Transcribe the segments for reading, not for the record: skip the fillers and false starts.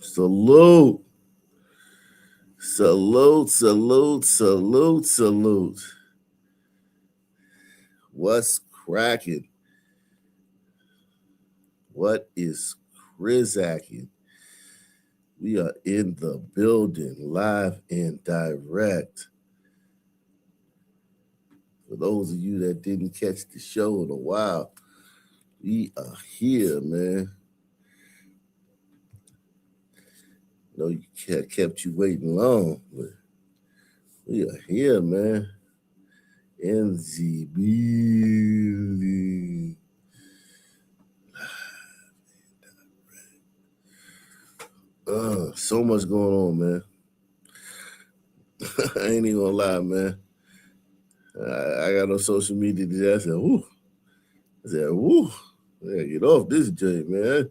Salute. Salute, salute, salute, salute. What's cracking? What is Chris-acking? We are in the building, live and direct. For those of you that didn't catch the show in a while, we are here, man. No, you kept you waiting long, but we are here, man. In the building. So much going on, man. I ain't even gonna lie, man. I got on social media today. I said, whoo. I gotta get off this joint, man.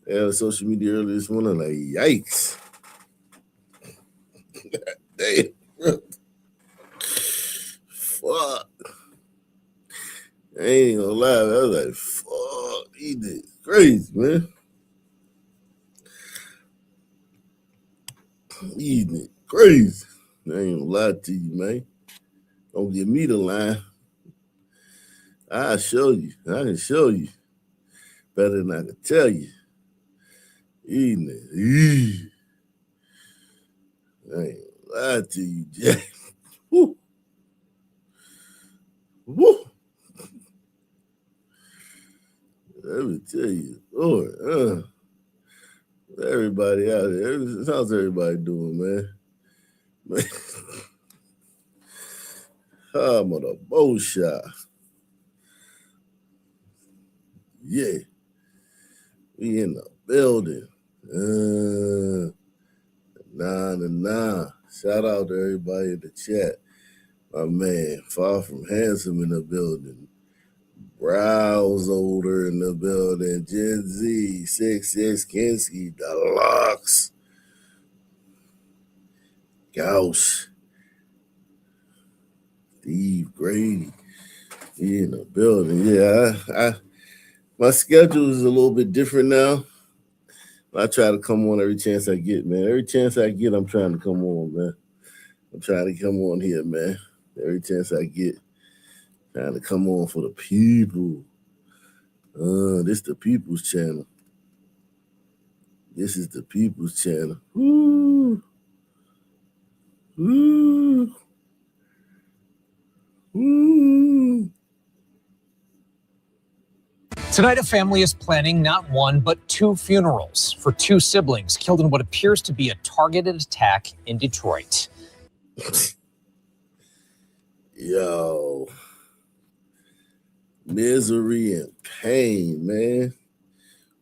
I got on social media earlier this morning, like, yikes. Damn, bro. Fuck. I ain't even gonna lie, man. I was like, fuck. He did crazy, man. Eating it crazy. I ain't gonna lie to you, man. Don't give me the line. I'll show you. I can show you. Better than I can tell you. Eating it. I ain't gonna lie to you, Jack. Woo. Woo. Let me tell you, Lord, everybody out there, how's everybody doing, man? I'm on a bow shot. Yeah. We in the building. Nah. Shout out to everybody in the chat. My man, Far From Handsome in the building. Browse Older in the building. Gen Z, 6 Kinski, Deluxe. Gauss. Steve Grady. He in the building. Yeah, my schedule is a little bit different now. I try to come on every chance I get, man. Every chance I get, I'm trying to come on, man. I'm trying to come on here, man. Every chance I get, trying to come on for the people. This the People's Channel. This is the People's Channel. Woo. Woo. Woo. Tonight, a family is planning not one, but two funerals for two siblings killed in what appears to be a targeted attack in Detroit. Yo. Misery and pain, man.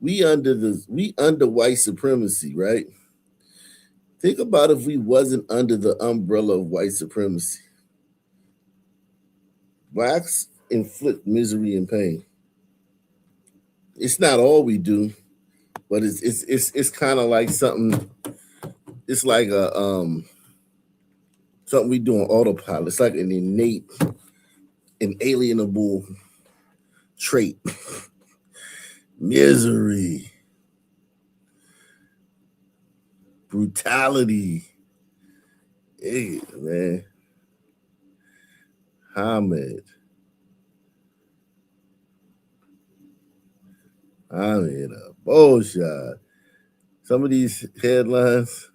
We under white supremacy, right? Think about if we wasn't under the umbrella of white supremacy. Blacks inflict misery and pain. It's not all we do, but it's kind of like something. It's like a something we do on autopilot. It's like an innate, inalienable trait. Misery, brutality. Hey, man. Hamid. I'm in a bullshot. Some of these headlines.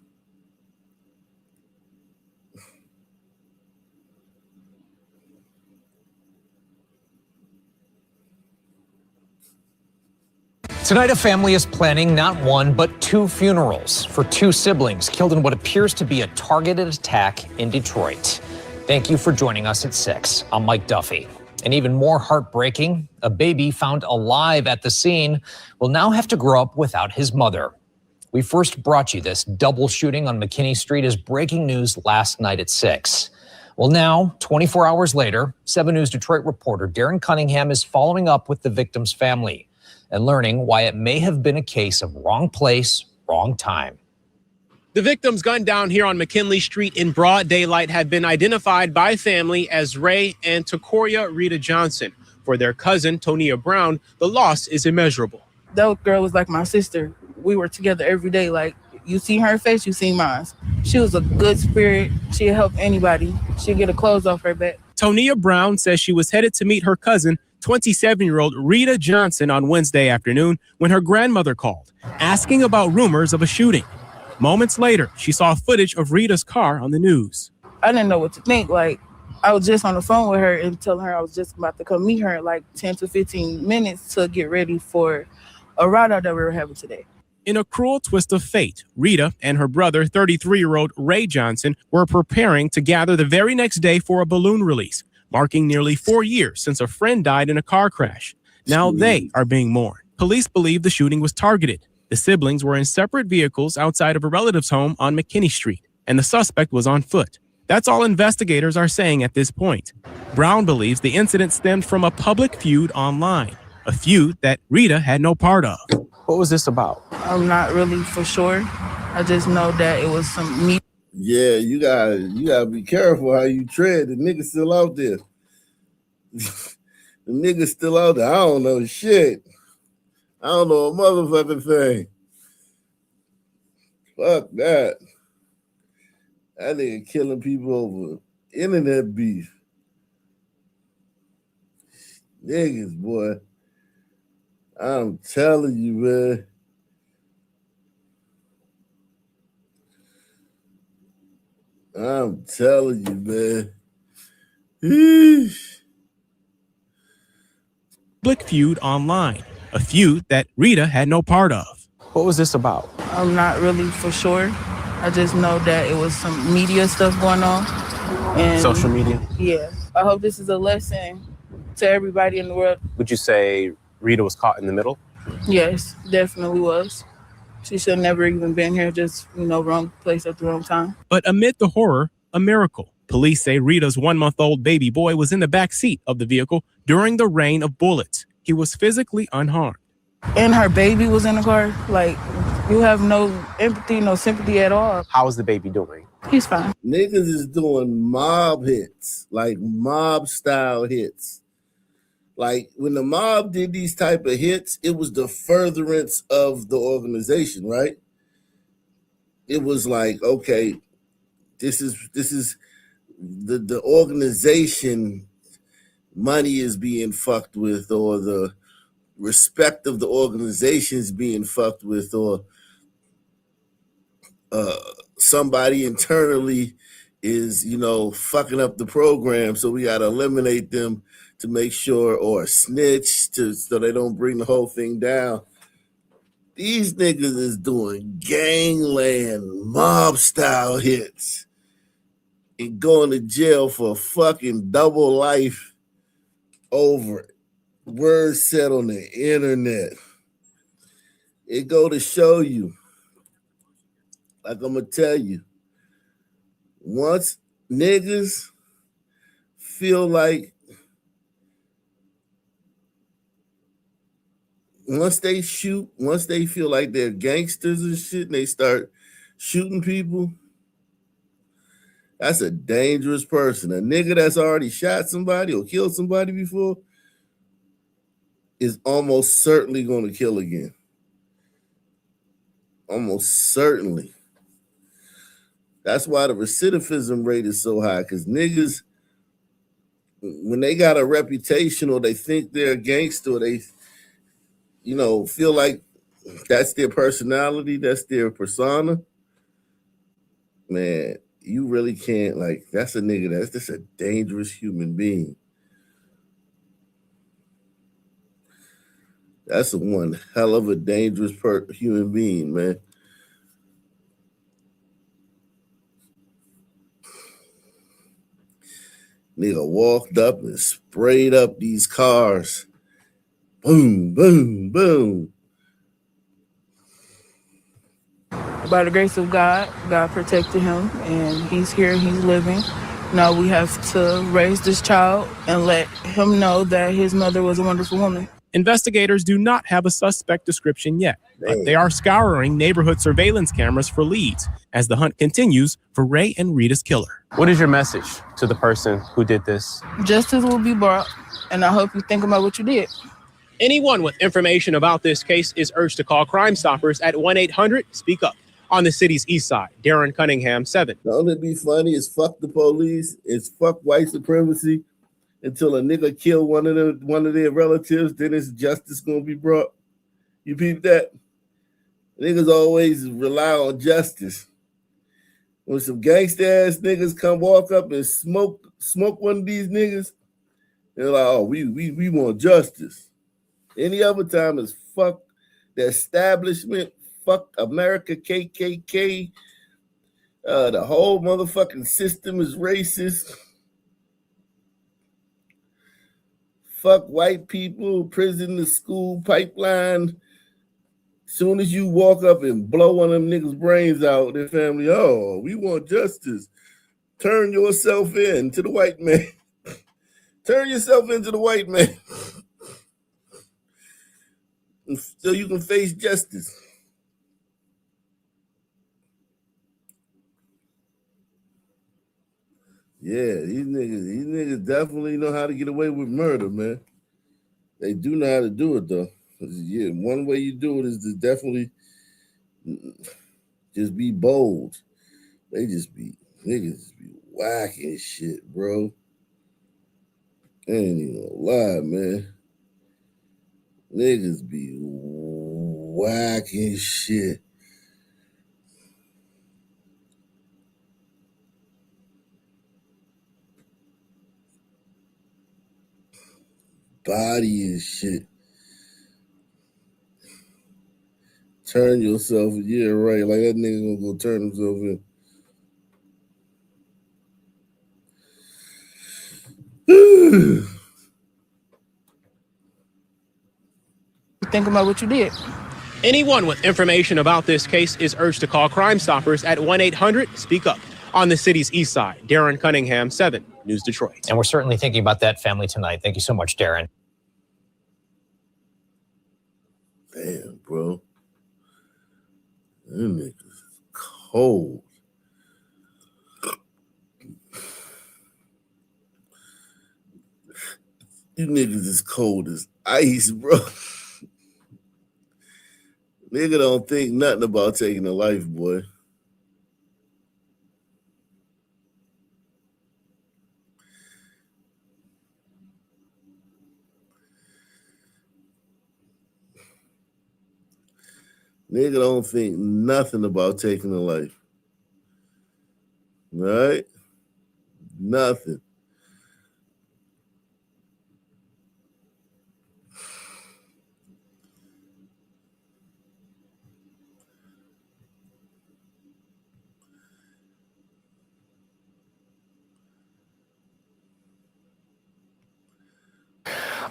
Tonight, a family is planning not one, but two funerals for two siblings killed in what appears to be a targeted attack in Detroit. Thank you for joining us at 6. I'm Mike Duffy. And even more heartbreaking, a baby found alive at the scene will now have to grow up without his mother. We first brought you this double shooting on McKinney Street as breaking news last night at 6. Well, now, 24 hours later, 7 News Detroit reporter Darren Cunningham is following up with the victim's family and learning why it may have been a case of wrong place, wrong time. The victims gunned down here on McKinley Street in broad daylight had been identified by family as Ray and Takoria Rita Johnson. For their cousin, Tonia Brown, the loss is immeasurable. That girl was like my sister. we were together every day. Like, you see her face, you see mine. She was a good spirit. She'd help anybody. She'd get her clothes off her back. Tonia Brown says she was headed to meet her cousin, 27-year-old Rita Johnson, on Wednesday afternoon when her grandmother called, asking about rumors of a shooting. Moments later, she saw footage of Rita's car on the news. I didn't know what to think. Like, I was just on the phone with her and telling her I was just about to come meet her in like 10 to 15 minutes to get ready for a ride out that we were having today. In a cruel twist of fate, Rita and her brother, 33-year-old Ray Johnson, were preparing to gather the very next day for a balloon release, marking nearly 4 years since a friend died in a car crash. Now they are being mourned. Police believe the shooting was targeted. The siblings were in separate vehicles outside of a relative's home on McKinney Street, and the suspect was on foot. That's all investigators are saying at this point. Brown believes the incident stemmed from a public feud online, a feud that Rita had no part of. What was this about? I'm not really for sure. I just know that it was some meat. Yeah, you gotta be careful how you tread. The nigga's still out there. The nigga's still out there. I don't know shit. I don't know a motherfucking thing. Fuck that. That nigga killing people over internet beef. Niggas, boy. I'm telling you, man. I'm telling you, man. Eesh. Public feud online, a feud that Rita had no part of. What was this about? I'm not really for sure. I just know that it was some media stuff going on. And Social media? Yeah. I hope this is a lesson to everybody in the world. Would you say Rita was caught in the middle? Yes, definitely was. She should have never even been here, just, wrong place at the wrong time. But amid the horror, a miracle. Police say Rita's 1-month-old baby boy was in the back seat of the vehicle during the rain of bullets. He was physically unharmed. And her baby was in the car. Like, you have no empathy, no sympathy at all. How is the baby doing? He's fine. Niggas is doing mob hits, like mob style hits. Like when the mob did these type of hits, it was the furtherance of the organization, right? It was like, okay, this is the organization money is being fucked with, or the respect of the organization is being fucked with, or somebody internally is, fucking up the program, so we got to eliminate them to make sure, or snitch so they don't bring the whole thing down. These niggas is doing gangland mob style hits and going to jail for fucking double life over it. Words said on the internet. It go to show you, like I'm gonna tell you, once niggas feel like, once they feel like they're gangsters and shit, and they start shooting people, that's a dangerous person. A nigga that's already shot somebody or killed somebody before is almost certainly going to kill again. Almost certainly. That's why the recidivism rate is so high, because niggas, when they got a reputation or they think they're a gangster, or they feel like that's their personality, that's their persona, man, you really can't, that's a nigga, that's just a dangerous human being. That's one hell of a dangerous human being, man. Nigga walked up and sprayed up these cars. Boom, boom, boom. By the grace of God, God protected him, and he's here, he's living. Now we have to raise this child and let him know that his mother was a wonderful woman. Investigators do not have a suspect description yet, but they are scouring neighborhood surveillance cameras for leads as the hunt continues for Ray and Rita's killer. What is your message to the person who did this? Justice will be brought, and I hope you think about what you did. Anyone with information about this case is urged to call Crime Stoppers at 1-800-SPEAK-UP. On the city's east side, Darren Cunningham, 7. Don't it be funny? It's fuck the police. It's fuck white supremacy until a nigga kill one of their relatives. Then it's justice gonna be brought. You peep that? Niggas always rely on justice. When some gangsta ass niggas come walk up and smoke one of these niggas, they're like, oh, we want justice. Any other time is fuck the establishment, fuck America, KKK. The whole motherfucking system is racist. Fuck white people, prison to school pipeline. Soon as you walk up and blow one of them niggas' brains out, their family, oh, we want justice. Turn yourself in to the white man. Turn yourself into the white man. So you can face justice. Yeah, these niggas definitely know how to get away with murder, man. They do know how to do it though. Yeah, one way you do it is to definitely just be bold. Niggas be whacking shit, bro. I ain't even gonna lie, man. Niggas be whacking shit. Body and shit. Turn yourself, yeah, right. Like that nigga gonna go turn himself in. Think about what you did. Anyone with information about this case is urged to call Crime Stoppers at 1-800-SPEAK-UP. On the city's east side, Darren Cunningham, 7 News Detroit. And we're certainly thinking about that family tonight. Thank you so much, Darren. Damn, bro. Them niggas is cold. You niggas is cold as ice, bro. Nigga don't think nothing about taking a life, boy. Nigga don't think nothing about taking a life. Right? Nothing.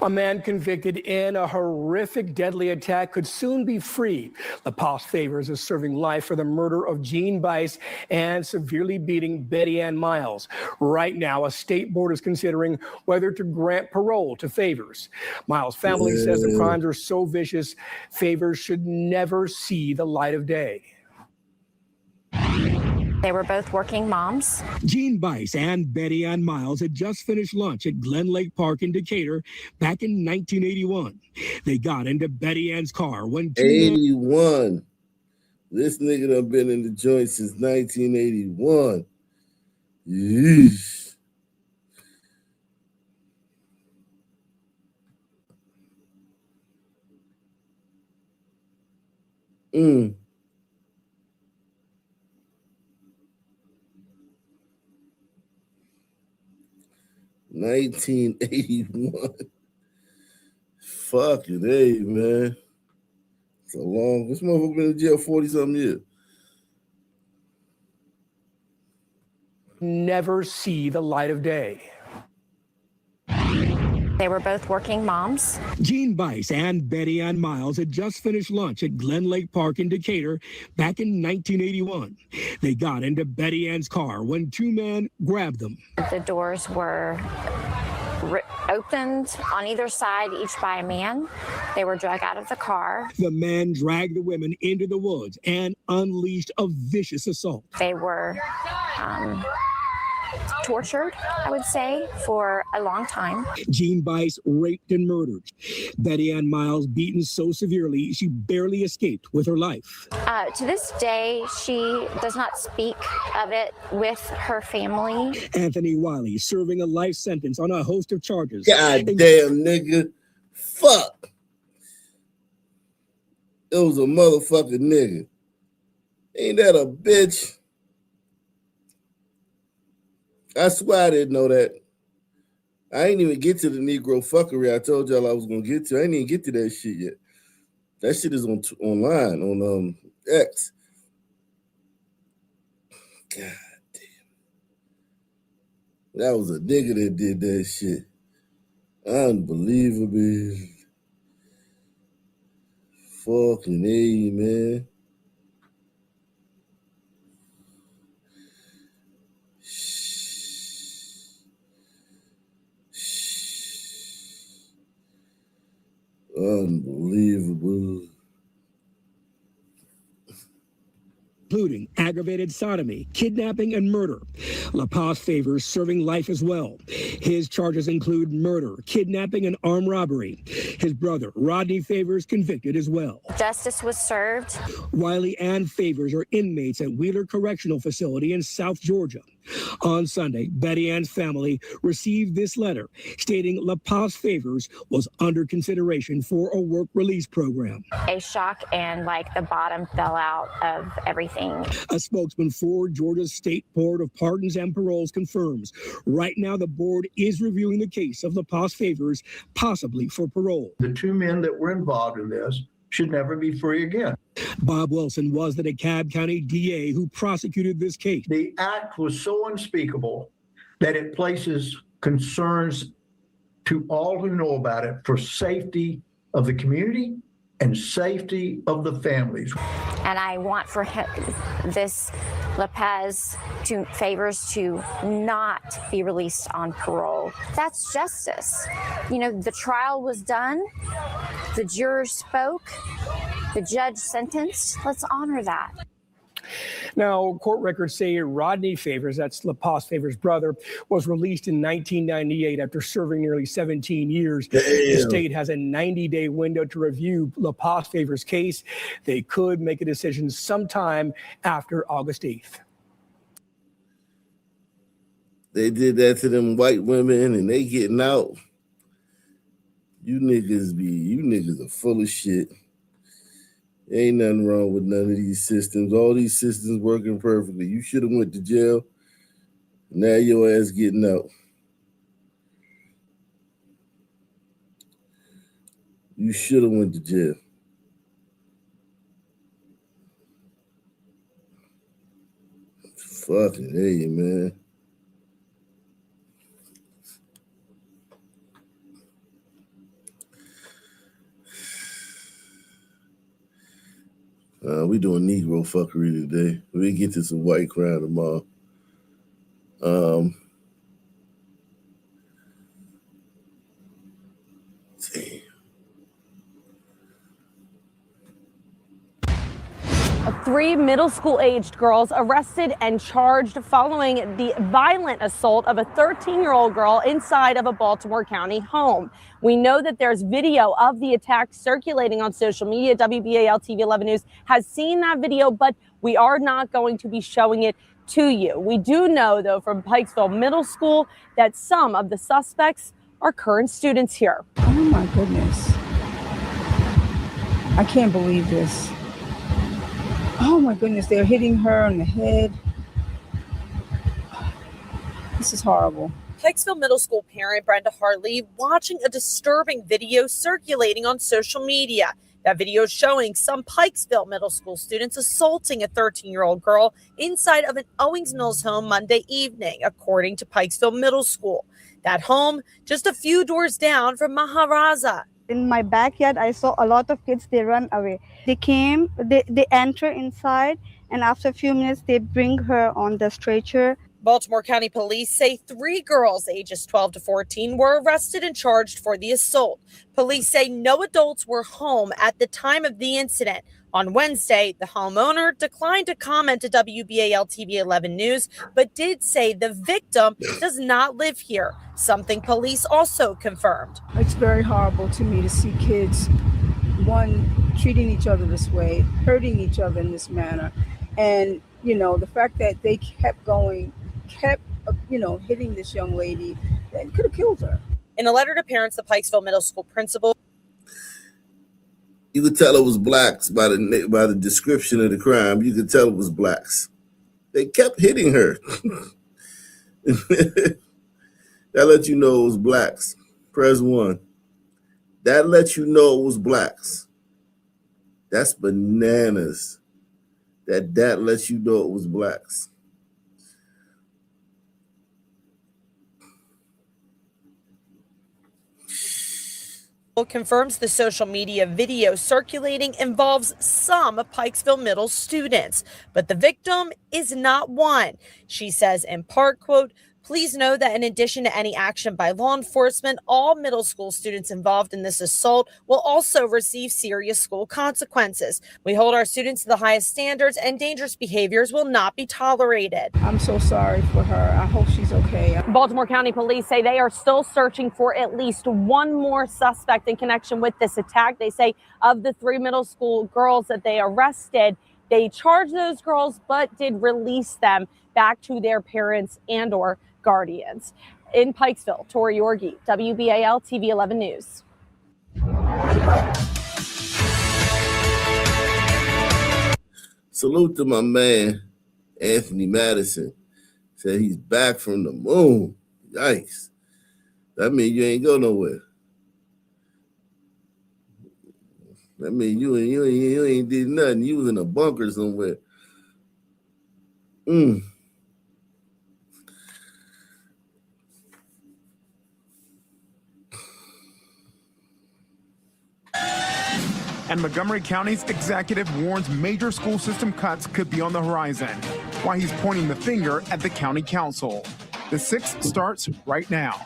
A man convicted in a horrific deadly attack could soon be free. La Paz favors is serving life for the murder of Jean Bice and severely beating Betty Ann Miles. Right now, a state board is considering whether to grant parole to Favors. Miles' family says the crimes are so vicious, Favors should never see the light of day. They were both working moms. Jean Bice and Betty Ann Miles had just finished lunch at Glen Lake Park in Decatur back in 1981. They got into Betty Ann's car when 81. This nigga done been in the joint since 1981. Yeesh. Mm. 1981. Fucking hey, man. It's a long. This motherfucker been in jail 40-something years. never see the light of day. They were both working moms. Jean Bice and Betty Ann Miles had just finished lunch at Glen Lake Park in Decatur back in 1981. They got into Betty Ann's car when two men grabbed them. The doors were opened on either side, each by a man. They were dragged out of the car. The men dragged the women into the woods and unleashed a vicious assault. They were tortured, I would say, for a long time. Jean Bice raped and murdered. Betty Ann Miles beaten so severely she barely escaped with her life. To this day, she does not speak of it with her family. Anthony Wiley serving a life sentence on a host of charges. God damn, nigga. Fuck. It was a motherfucking nigga. Ain't that a bitch? I swear I didn't know that. I ain't even get to the Negro fuckery I told y'all I was gonna get to. I ain't even get to that shit yet. That shit is online on X. God damn. That was a nigga that did that shit. Unbelievable. Fucking A, man. Unbelievable. Including aggravated sodomy, kidnapping, and murder. La Paz Favors serving life as well. His charges include murder, kidnapping, and armed robbery. His brother, Rodney Favors, convicted as well. Justice was served. Wiley and Favors are inmates at Wheeler Correctional Facility in South Georgia. On Sunday, Betty Ann's family received this letter stating La Paz Favors was under consideration for a work release program. A shock, and like the bottom fell out of everything. A spokesman for Georgia's State Board of Pardons and Paroles confirms right now the board is reviewing the case of La Paz Favors, possibly for parole. The two men that were involved in this should never be free again. Bob Wilson was the DeKalb County DA who prosecuted this case. The act was so unspeakable that it places concerns to all who know about it for safety of the community and safety of the families. And I want for him, this La Paz Favors to not be released on parole. That's justice. You know, the trial was done, the jurors spoke, the judge sentenced. Let's honor that. Now, court records say Rodney Favors, that's La Paz Favors' brother, was released in 1998 after serving nearly 17 years. Damn. The state has a 90-day window to review La Paz Favors' case. They could make a decision sometime after August 8th. They did that to them white women and they getting out. You niggas are full of shit. Ain't nothing wrong with none of these systems. All these systems working perfectly. You should have went to jail. Now your ass getting out. You should have went to jail. Fucking hey, man. We doing Negro fuckery today. We get to some white crime tomorrow. Damn. Three middle school-aged girls arrested and charged following the violent assault of a 13-year-old girl inside of a Baltimore County home. We know that there's video of the attack circulating on social media. WBAL TV 11 News has seen that video, but we are not going to be showing it to you. We do know, though, from Pikesville Middle School that some of the suspects are current students here. Oh, my goodness. I can't believe this. Oh my goodness, they're hitting her on the head. This is horrible. Pikesville Middle School parent Brenda Hartley watching a disturbing video circulating on social media. That video showing some Pikesville Middle School students assaulting a 13-year-old girl inside of an Owings Mills home Monday evening, according to Pikesville Middle School. That home just a few doors down from Maharaza. In my backyard, I saw a lot of kids, they run away. They enter inside, and after a few minutes, they bring her on the stretcher. Baltimore County Police say 3 girls ages 12 to 14 were arrested and charged for the assault. Police say no adults were home at the time of the incident. On Wednesday, the homeowner declined to comment to WBAL TV 11 News, but did say the victim does not live here, something police also confirmed. It's very horrible to me to see kids, one, treating each other this way, hurting each other in this manner. And, the fact that they kept hitting this young lady, that could have killed her. In a letter to parents, the Pikesville Middle School principal. You could tell it was blacks by the description of the crime. You could tell it was blacks. They kept hitting her. That let you know it was blacks. Press 1. That let you know it was blacks. That's bananas. That lets you know it was blacks. Confirms the social media video circulating involves some Pikesville Middle students, but the victim is not one. She says in part, quote, "Please know that in addition to any action by law enforcement, all middle school students involved in this assault will also receive serious school consequences. We hold our students to the highest standards and dangerous behaviors will not be tolerated." I'm so sorry for her. I hope she's okay. Baltimore County Police say they are still searching for at least one more suspect in connection with this attack. They say of the 3 middle school girls that they arrested, they charged those girls but did release them back to their parents and or guardians. In Pikesville, Tori Yorgi, WBAL TV 11 News. Salute to my man, Anthony Madison. Said he's back from the moon. Yikes. That means you ain't go nowhere. That means you ain't did nothing. You was in a bunker somewhere. And Montgomery County's executive warns major school system cuts could be on the horizon, while he's pointing the finger at the county council. The 6th starts right now.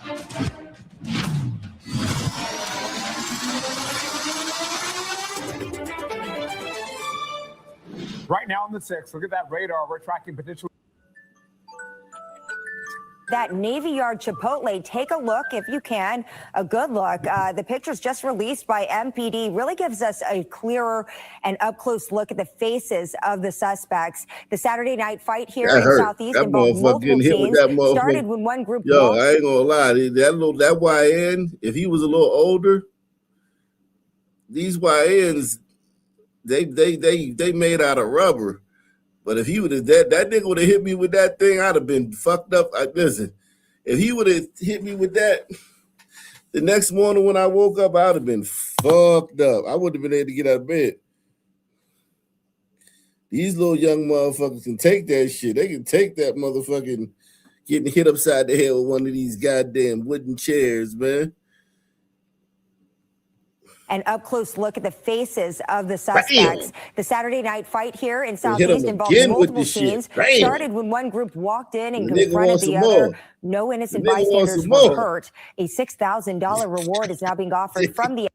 Right now on the 6th, look at that radar. We're tracking potential. That Navy Yard Chipotle, take a look if you can, a good look. The pictures just released by MPD really gives us a clearer and up-close look at the faces of the suspects. The Saturday night fight here in Southeast involved multiple teams. Started when one group I ain't gonna lie, that YN, if he was a little older, these YNs, they made out of rubber. But if he would have that nigga would have hit me with that thing, I'd have been fucked up. Listen, if he would have hit me with that, the next morning when I woke up, I'd have been fucked up. I wouldn't have been able to get out of bed. These little young motherfuckers can take that shit. They can take that motherfucking getting hit upside the head with one of these goddamn wooden chairs, man. An up-close look at the faces of the suspects. Bam. The Saturday night fight here in Southeast involved multiple scenes. Started when one group walked in and confronted the other. No innocent bystanders were hurt. A $6,000 reward is now being offered from the...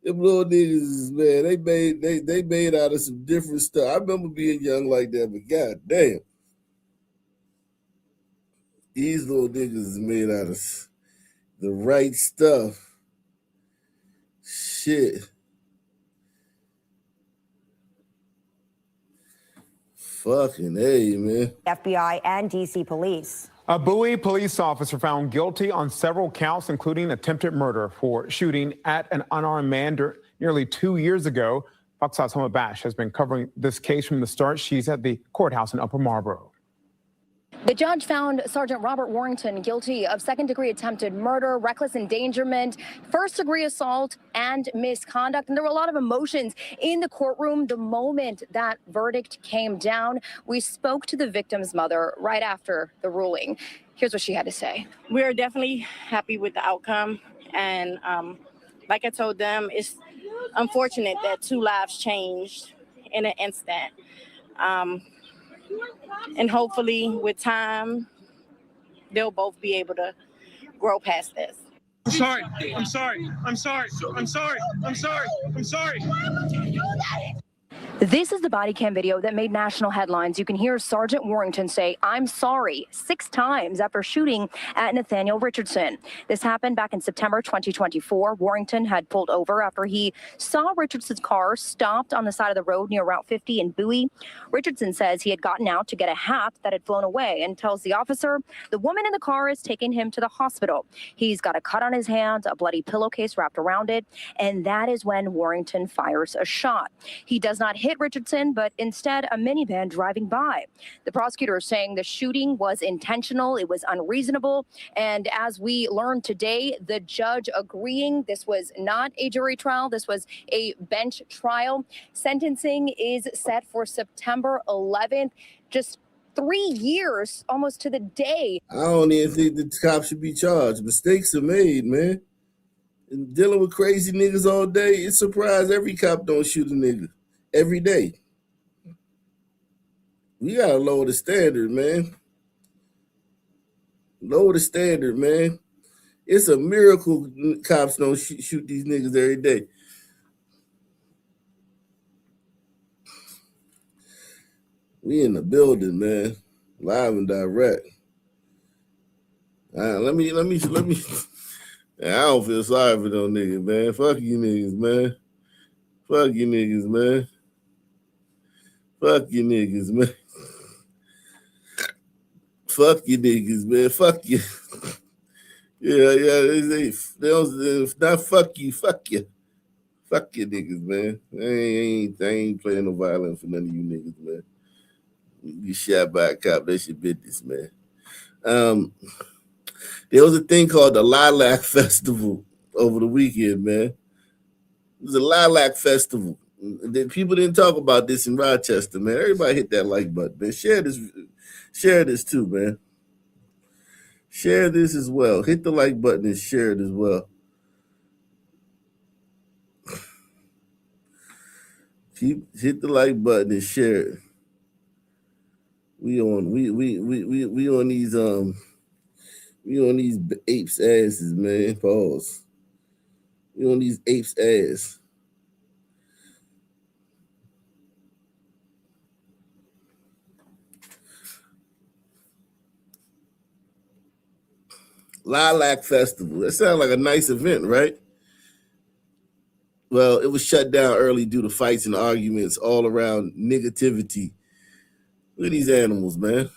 Them little niggas, man, they made out of some different stuff. I remember being young like that, but goddamn. These little niggas is made out of the right stuff. Shit. Fucking A, man. FBI and D.C. police. A Bowie police officer found guilty on several counts, including attempted murder for shooting at an unarmed man nearly 2 years ago. Fox 5's Homa Bash has been covering this case from the start. She's at the courthouse in Upper Marlboro. The judge found Sergeant Robert Warrington guilty of second-degree attempted murder, reckless endangerment, first-degree assault, and misconduct. And there were a lot of emotions in the courtroom the moment that verdict came down. We spoke to the victim's mother right after the ruling. Here's what she had to say. We are definitely happy with the outcome. And like I told them, it's unfortunate that 2 lives changed in an instant. And hopefully with time, they'll both be able to grow past this. I'm sorry. I'm sorry. I'm sorry. I'm sorry. I'm sorry. I'm sorry. This is the body cam video that made national headlines. You can hear Sergeant Warrington say, "I'm sorry," 6 times after shooting at Nathaniel Richardson. This happened back in September 2024. Warrington had pulled over after he saw Richardson's car stopped on the side of the road near Route 50 in Bowie. Richardson says he had gotten out to get a hat that had flown away and tells the officer the woman in the car is taking him to the hospital. He's got a cut on his hand, a bloody pillowcase wrapped around it, and that is when Warrington fires a shot. He does not hit Richardson, but instead a minivan driving by. The prosecutor is saying the shooting was intentional, it was unreasonable, and as we learned today, the judge agreeing this was not a jury trial, this was a bench trial. Sentencing is set for September 11th, just 3 years, almost to the day. I don't even think the cops should be charged. Mistakes are made, man. And dealing with crazy niggas all day, it's surprised every cop don't shoot a nigga every day. We gotta lower the standard, man. Lower the standard, man. It's a miracle cops don't shoot these niggas every day. We in the building, man. Live and direct. Let me. I don't feel sorry for those niggas, man. Fuck you niggas, man. Fuck you niggas, man. Fuck you niggas, man. Fuck you niggas, man. Fuck you. Yeah. They don't, not fuck you, fuck you. Fuck you niggas, man. I ain't playing no violence for none of you niggas, man. You shot by a cop, that's your business, man. There was a thing called the Lilac Festival over the weekend, man. It was a Lilac Festival. People didn't talk about this in Rochester, man. Everybody hit that like button, man. Share this too, man. Share this as well. Hit the like button and share it as well. Hit the like button and share it. We on these apes' asses, man. Pause. We on these apes' ass. Lilac Festival. That sounds like a nice event, right? Well, it was shut down early due to fights and arguments all around negativity. Look at these animals, man.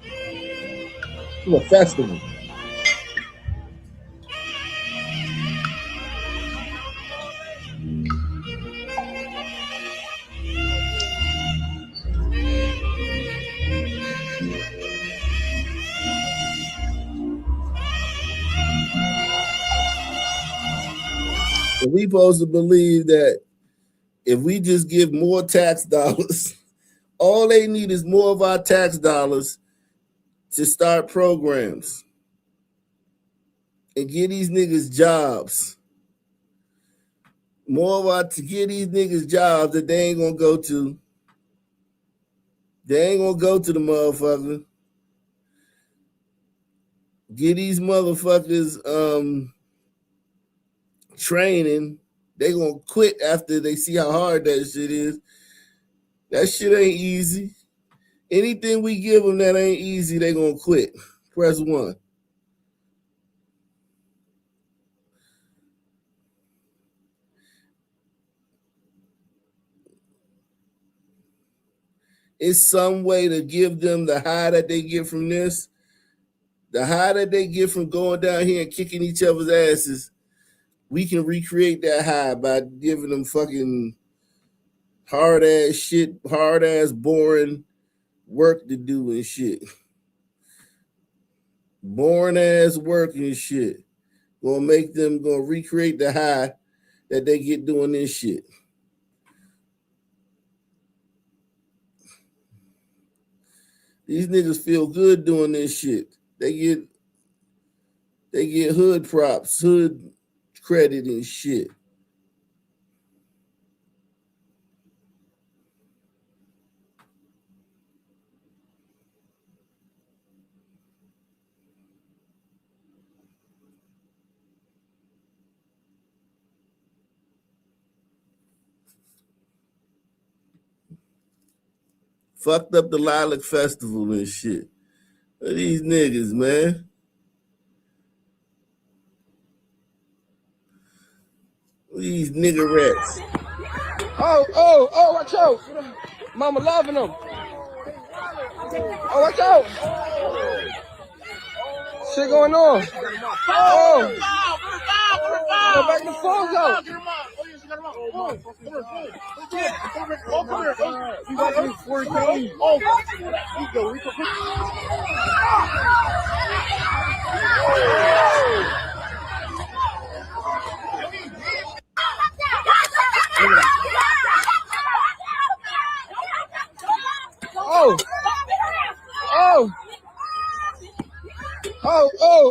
It's a festival. And we supposed to believe that if we just give more tax dollars, all they need is more of our tax dollars to start programs and get these niggas jobs. To get these niggas jobs that they ain't gonna go to. They ain't gonna go to the motherfucker. Get these motherfuckers training. They gonna quit after they see how hard that shit is. That shit ain't easy. Anything we give them that ain't easy, they gonna quit. Press 1. It's some way to give them the high that they get from this. The high that they get from going down here and kicking each other's asses. We can recreate that high by giving them fucking hard ass shit, hard ass boring work to do and shit. Boring ass work and shit. Gonna recreate the high that they get doing this shit. These niggas feel good doing this shit. They get hood props, hood credit and shit. Fucked up the Lilac Festival and shit. These niggas, man. These niggerettes. Oh, watch out. Mama loving them. Oh, watch out. Shit going on. Oh. Go back to phones out.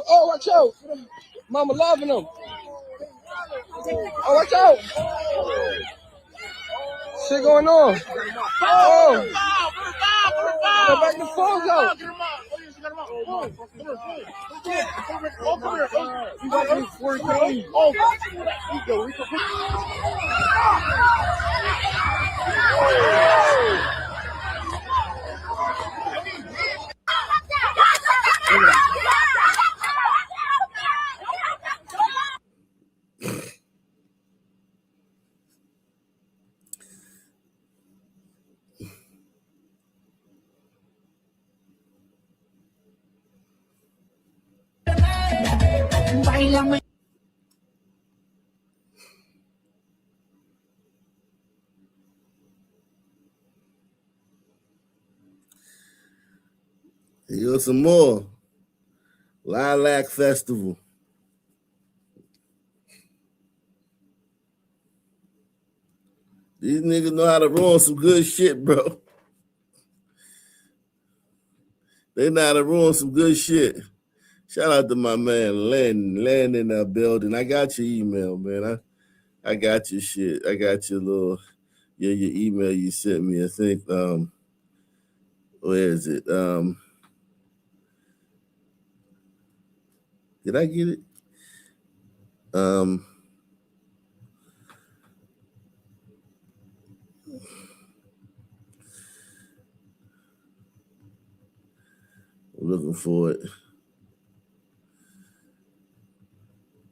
Oh, watch out. Mama loving them. Oh, watch out. Shit going on. Oh. Go back to phones out. Here goes some more. Lilac Festival. These niggas know how to ruin some good shit, bro. They know how to ruin some good shit. Shout out to my man, Len in the building. I got your email, man. I got your shit. I got your little, your email you sent me. I think, where is it? Did I get it? I'm looking for it.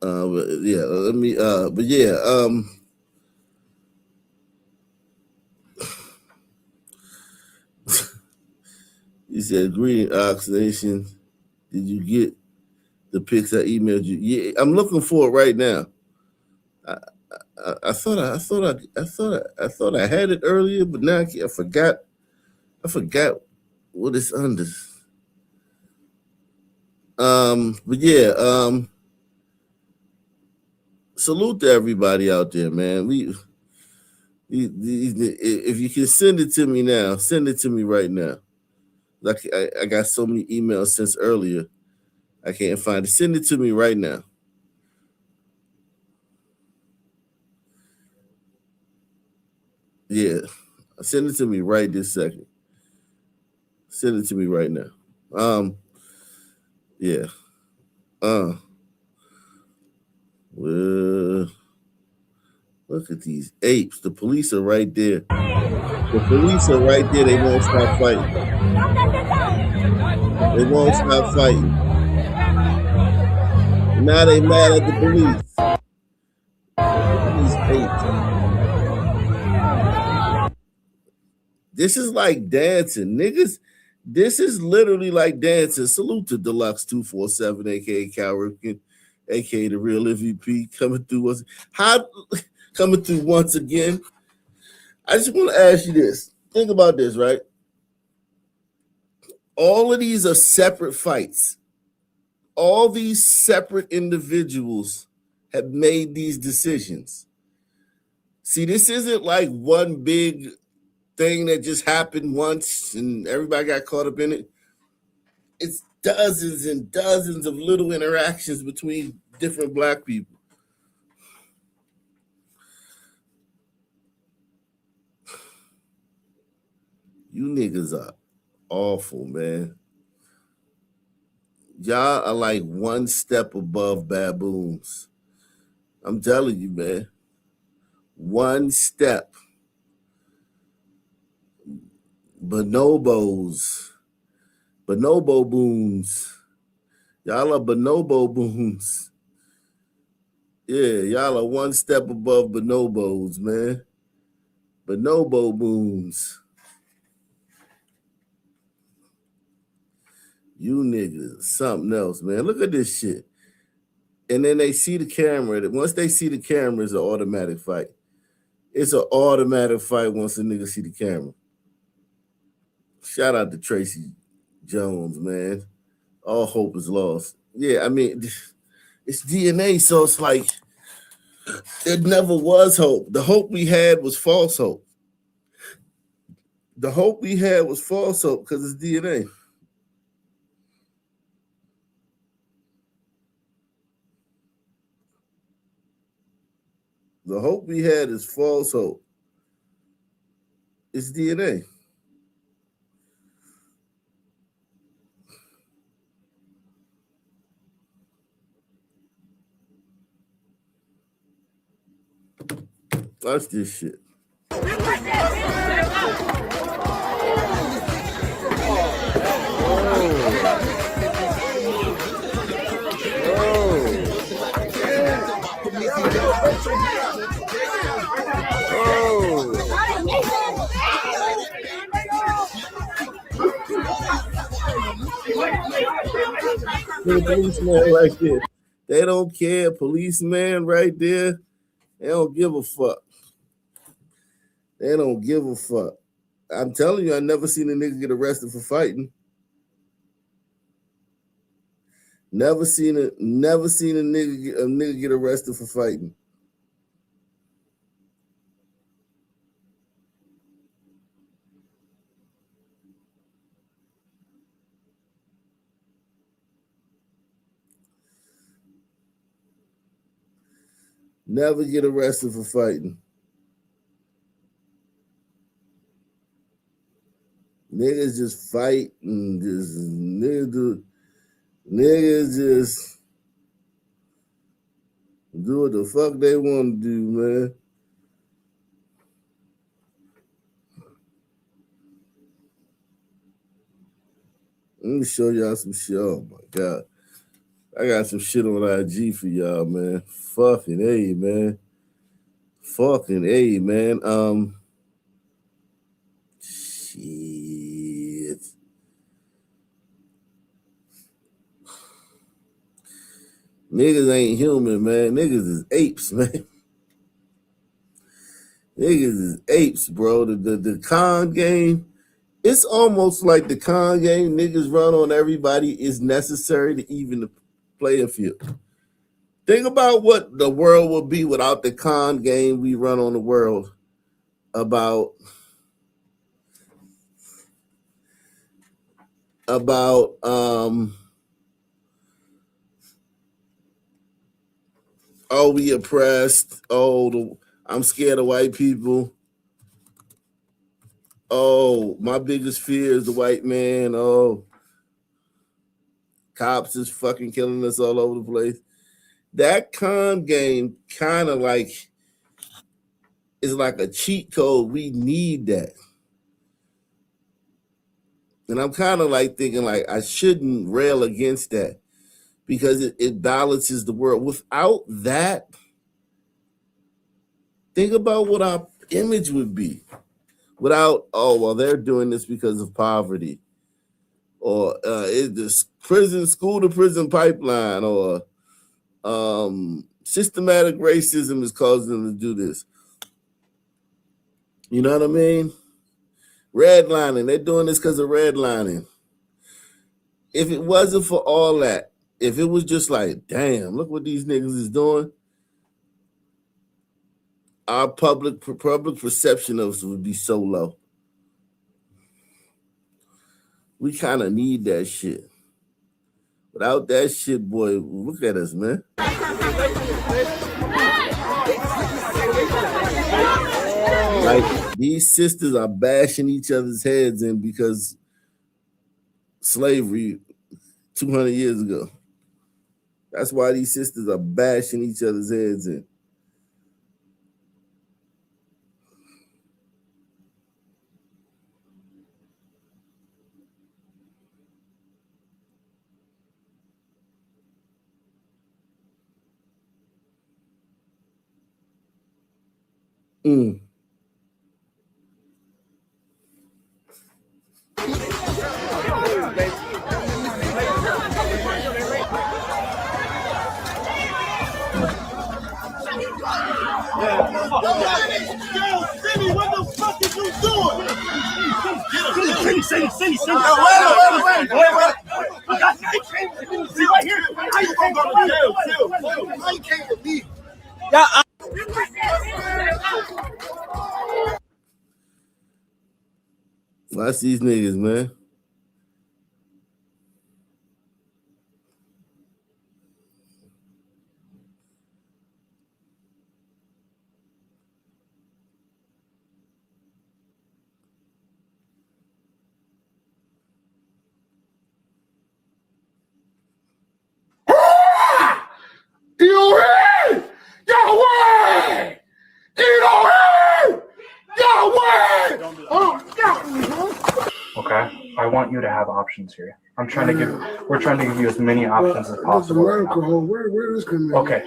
But yeah, let me, but yeah, you said greeting oxidation. Did you get the pics I emailed you? Yeah, I'm looking for it right now. I thought I had it earlier, but now I forgot. I forgot what it's under. But yeah, salute to everybody out there, man. If you can send it to me now, send it to me right now. Like I got so many emails since earlier, I can't find it. Send it to me right now. Yeah, send it to me right this second. Send it to me right now. Yeah. Well, look at these apes. The police are right there. The police are right there. They won't stop fighting. They won't stop fighting. Now they mad at the police. These apes. This is like dancing, niggas. This is literally like dancing. Salute to Deluxe 247, aka Cal Ripken, aka the real MVP, coming through once again. I just want to ask you this. Think about this, right? All of these are separate fights. All these separate individuals have made these decisions. See, this isn't like one big thing that just happened once and everybody got caught up in it. It's dozens and dozens of little interactions between different black people. You niggas are awful, man. Y'all are like one step above baboons. I'm telling you, man. One step. bonobos, bonobo booms. Y'all are bonobo booms. Yeah, y'all are one step above bonobos, man. Bonobo booms. You niggas, something else, man. Look at this shit. And then they see the camera. Once they see the camera, it's an automatic fight. It's an automatic fight once a nigga see the camera. Shout out to Tracy Jones, man. All hope is lost. Yeah, I mean, it's DNA, so it's like there never was hope. The hope we had was false hope. The hope we had was false hope because it's DNA. The hope we had is false hope. It's DNA. Watch this shit. The policeman right there. They don't care. Policeman right there. They don't give a fuck. They don't give a fuck. I'm telling you, I never seen a nigga get arrested for fighting. Never seen a nigga get arrested for fighting. Never get arrested for fighting. Niggas just fight and just niggas just do what the fuck they want to do, man. Let me show y'all some shit. Oh my God. I got some shit on IG for y'all, man. Fucking A, man. Fucking A, man. Shit. Niggas ain't human, man. Niggas is apes, man. Niggas is apes, bro. The con game, it's almost like the con game niggas run on everybody is necessary to even the playing field. Think about what the world would be without the con game we run on the world about oh, we oppressed. Oh, I'm scared of white people. Oh, my biggest fear is the white man. Oh, cops is fucking killing us all over the place. That con game kind of like is like a cheat code. We need that. And I'm kind of like thinking like I shouldn't rail against that because it balances the world. Without that, think about what our image would be. Without, oh, well, they're doing this because of poverty. Or it's the school to prison pipeline, or systematic racism is causing them to do this. You know what I mean? Redlining, they're doing this because of redlining. If it wasn't for all that, if it was just like, damn, look what these niggas is doing, our public perception of us would be so low. We kind of need that shit. Without that shit, boy, look at us, man. Like, these sisters are bashing each other's heads in because slavery 200 years ago. That's why these sisters are bashing each other's heads in. Mm. Cindy, what the fuck is you doing? Cindy. Wait. I got you. See right here. How you can't go to jail? How you can't with me? Yeah. Watch these niggas, man. Okay, I want you to have options here. We're trying to give you as many options as possible. The medical hold. Where is coming? Okay,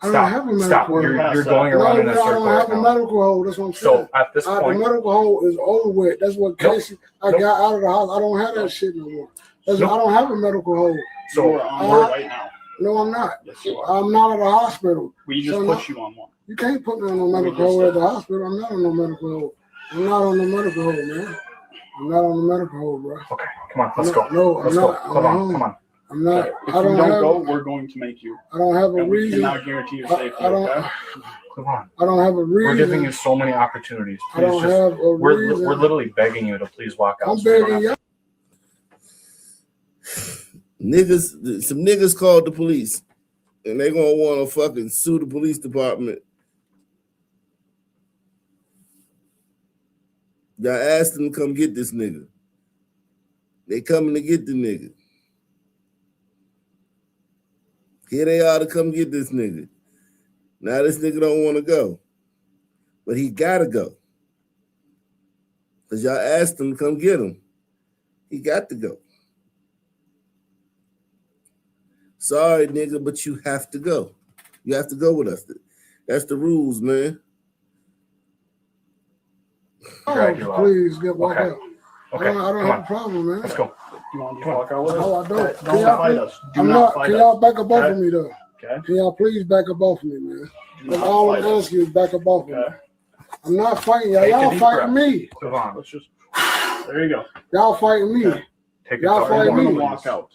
I don't have a medical hold. You're going around in a circle. I don't have a medical hold. That's what I'm saying. So at this point, the medical hold is over with. That's what Casey I got out of the house. I don't have that shit no more. I don't have a medical hold. So you're on one right now. No, I'm not. Yes, you are. I'm not at the hospital. We just put you on one. You can't put me on no medical hold at the hospital. I'm not on no medical hold. I'm not on the medical hold, man. I'm not on the medical hold, bro. Okay, come on, let's go. No, I'm not. Come on. I'm not. If you don't go, we're going to make you. I don't have a reason. We cannot guarantee your safety. Okay? Come on. I don't have a reason. We're giving you so many opportunities. I don't have a reason. We're literally begging you to please walk out. I'm begging you. Some niggas called the police, and they gonna want to fucking sue the police department. I asked them to come get this nigga. They coming to get the nigga. Here they are to come get this nigga. Now this nigga don't want to go. But he gotta go. Because y'all asked him to come get him. He got to go. Sorry, nigga, but you have to go. You have to go with us. That's the rules, man. Please get walk out. Okay. I don't have a problem, man. Let's go. You want to walk out with us? No, I don't. Don't fight us. Can y'all back up off of me, though? Okay. Can y'all please back up off of me, man? That's all I'm asking you is back up off of me. I'm not fighting y'all. Y'all fighting me. Come on. Let's just. There you go. Y'all fighting me. Y'all fighting me. Walk out.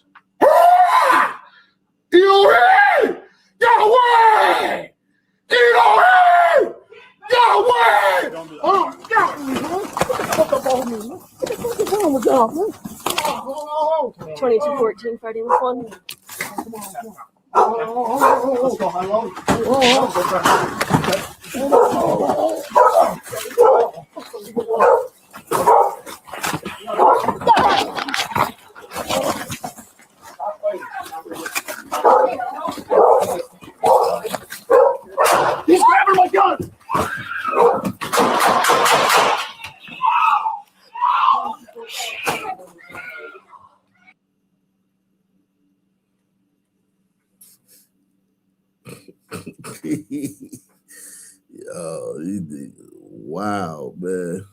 You ready? Y'all way! You know it! Y'all way! Oh, fuck up off me, man. What the fuck is wrong with y'all, man? 2214 Friday with one. Let's go, high low. He's grabbing my gun! Yo, wow, man.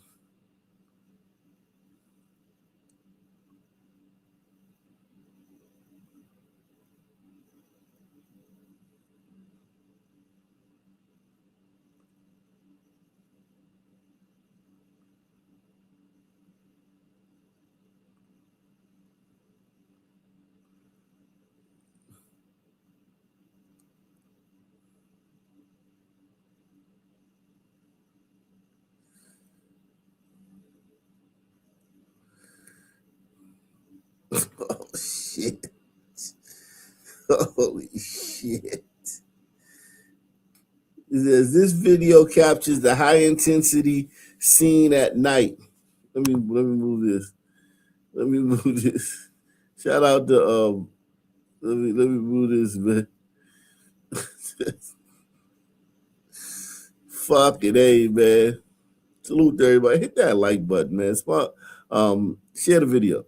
Oh, shit. Holy shit. It says, this video captures the high intensity scene at night. Let me move this. Shout out to let me move this, man. Fucking A, man. Salute to everybody. Hit that like button, man. Share the video.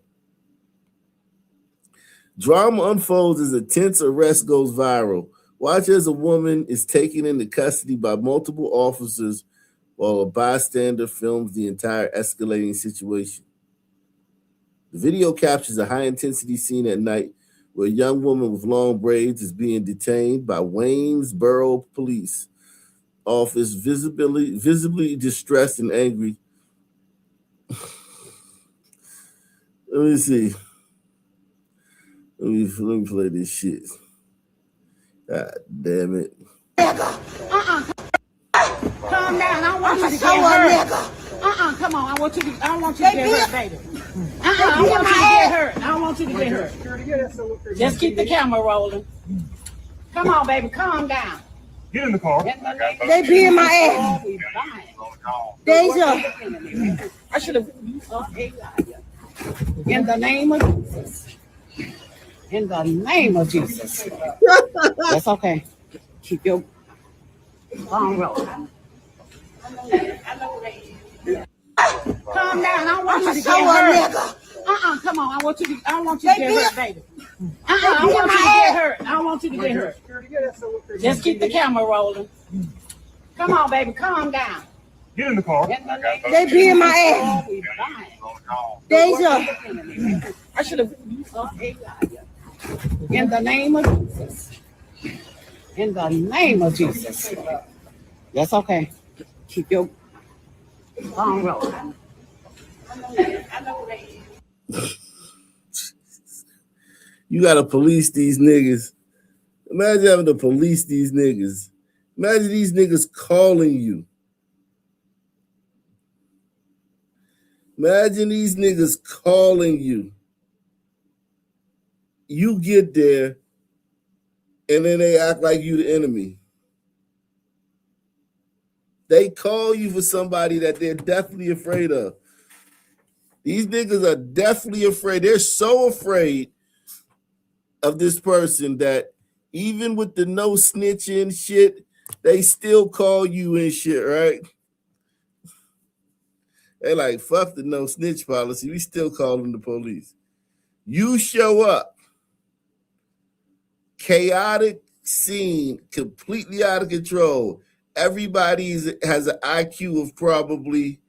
Drama unfolds as a tense arrest goes viral. Watch as a woman is taken into custody by multiple officers while a bystander films the entire escalating situation. The video captures a high-intensity scene at night where a young woman with long braids is being detained by Waynesboro police office, visibly distressed and angry. Let me see. Let me play this shit. God damn it. Calm down. I want you to get hurt. Come on. I want you to get hurt, baby. I want you to get hurt. I want you to get hurt. Just keep the camera rolling. Come on, baby. Calm down. Get in the car. They being my ass. Deja. I should have. In the name of Jesus. In the name of Jesus. That's okay. Keep your arm rolling. Calm down. I want you to get hurt. Come on. I want you to get hurt, baby. I want you to get hurt. I want you to get hurt. Just keep the camera rolling. Come on, baby. Calm down. Get in the car. They being my ass. Deja. I should have. In the name of Jesus. In the name of Jesus. That's okay. Keep your arm rolling. You gotta police these niggas. Imagine having to police these niggas. Imagine these niggas calling you. Imagine these niggas calling you. You get there, and then they act like you the enemy. They call you for somebody that they're definitely afraid of. These niggas are definitely afraid. They're so afraid of this person that even with the no snitching shit, they still call you and shit, right? They like, fuck the no snitch policy. We still calling the police. You show up. Chaotic scene, completely out of control. Everybody has an IQ of probably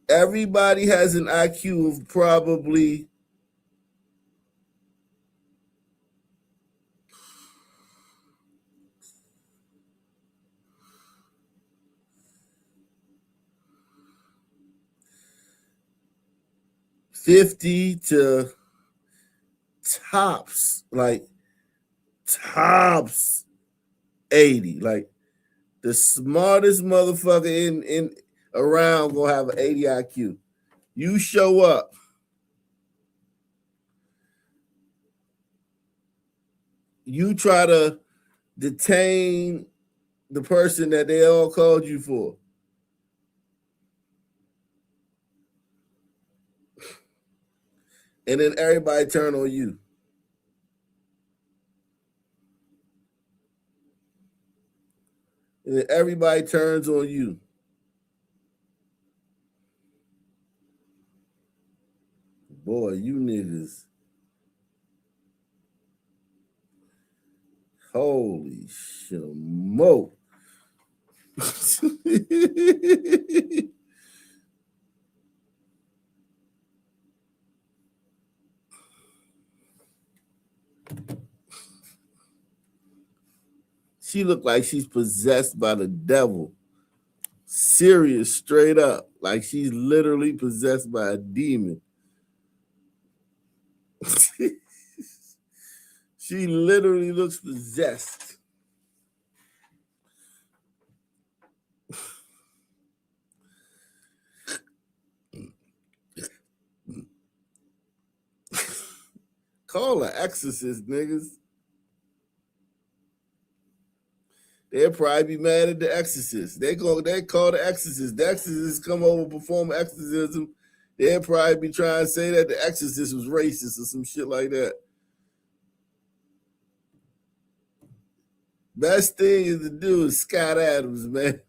Everybody has an IQ of probably 50 to tops 80. Like the smartest motherfucker in around gonna have an 80 IQ. You show up. You try to detain the person that they all called you for. And then everybody turn on you. And then everybody turns on you. Boy, you niggas. Holy shmo. She looked like she's possessed by the devil. Serious, straight up. Like she's literally possessed by a demon. She literally looks possessed. Call her exorcist, niggas. They'll probably be mad at the exorcist. They call the exorcist. The exorcist come over and perform exorcism. They'll probably be trying to say that the exorcist was racist or some shit like that. Best thing is to do is Scott Adams, man.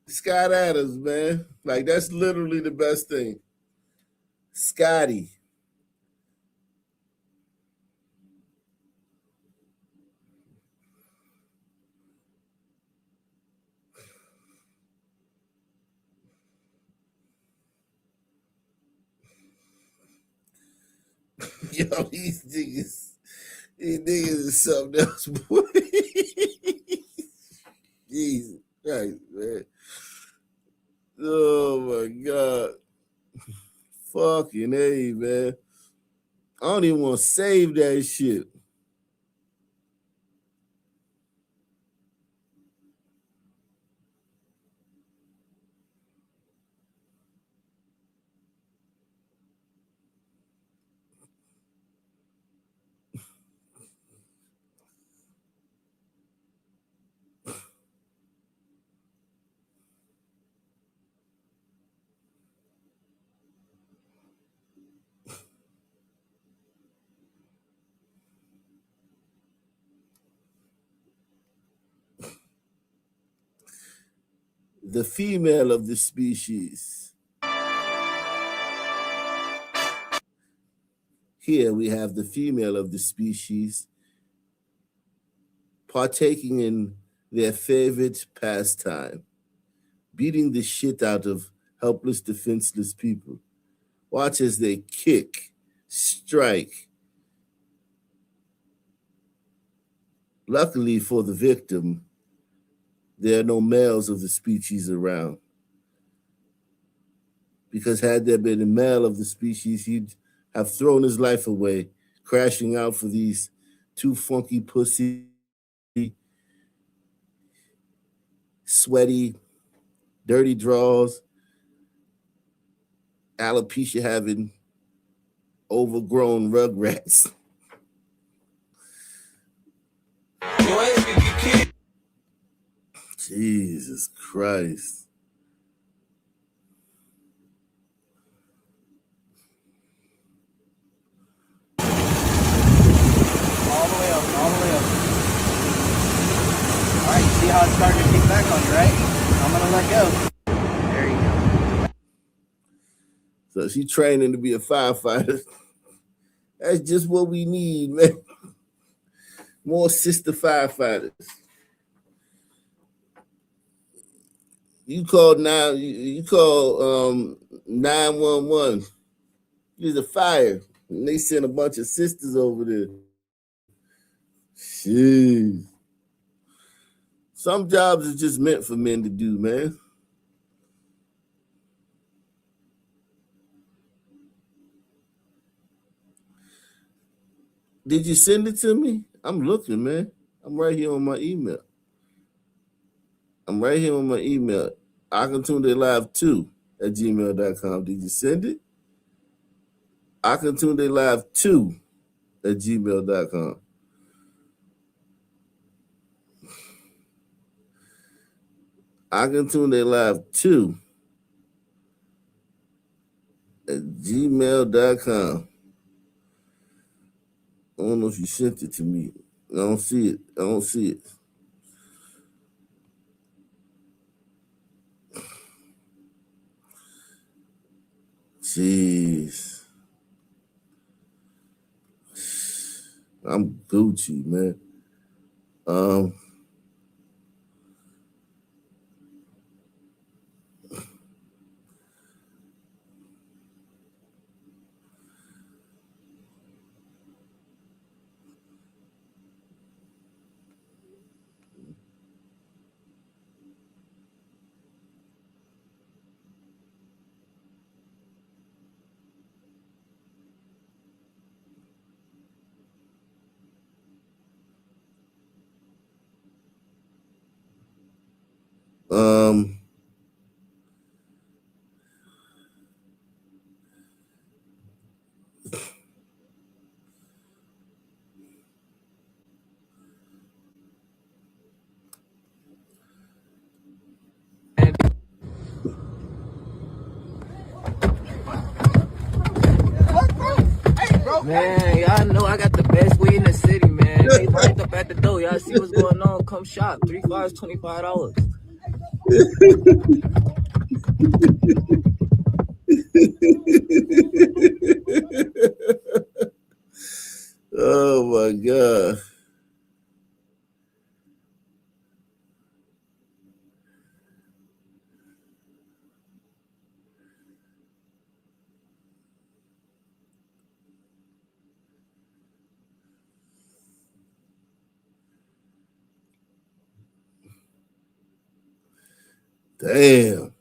Scott Adams, man. Like, that's literally the best thing. Scotty. Yo, these niggas is something else, boy. Jesus Christ, man. Oh my God. Fucking A, man. I don't even want to save that shit. The female of the species. Here we have the female of the species partaking in their favorite pastime, beating the shit out of helpless, defenseless people. Watch as they kick, strike. Luckily for the victim, there are no males of the species around. Because had there been a male of the species, he'd have thrown his life away, crashing out for these two funky pussy, sweaty, dirty draws, alopecia having overgrown rugrats. Jesus Christ. All the way up, all the way up. All right, you see how it's starting to kick back on you, right? I'm gonna let go. There you go. So she's training to be a firefighter. That's just what we need, man. More sister firefighters. You call 911. There's a fire. And they sent a bunch of sisters over there. Jeez. Some jobs are just meant for men to do, man. Did you send it to me? I'm looking, man. I'm right here on my email. akintunde2@gmail.com. Did you send it? akintunde2@gmail.com. akintunde2@gmail.com. I don't know if you sent it to me. I don't see it. Jeez. I'm Gucci, man. Man, y'all know I got the best weed in the city, man. They right up at the door. Y'all see what's going on? Come shop. 3 5s, $25. Oh my God. Damn.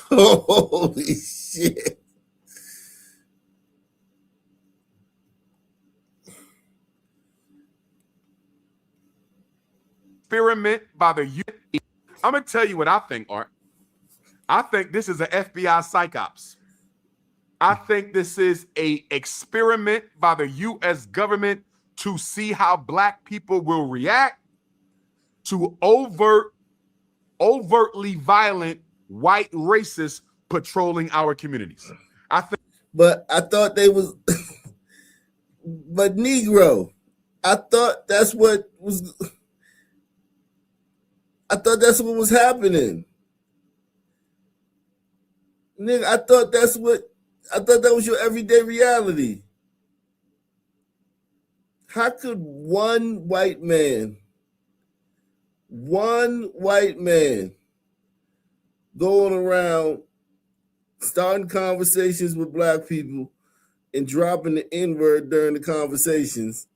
Holy shit. Experiment by the U. I'm gonna tell you what I think, Art. I think this is an FBI psyops. I think this is an experiment by the U.S. government to see how black people will react to overtly violent white racists patrolling our communities. I think, but I thought they was, but Negro, I thought that's what was. I thought that's what was happening. Nigga, I thought that was your everyday reality. How could one white man going around starting conversations with black people and dropping the N-word during the conversations?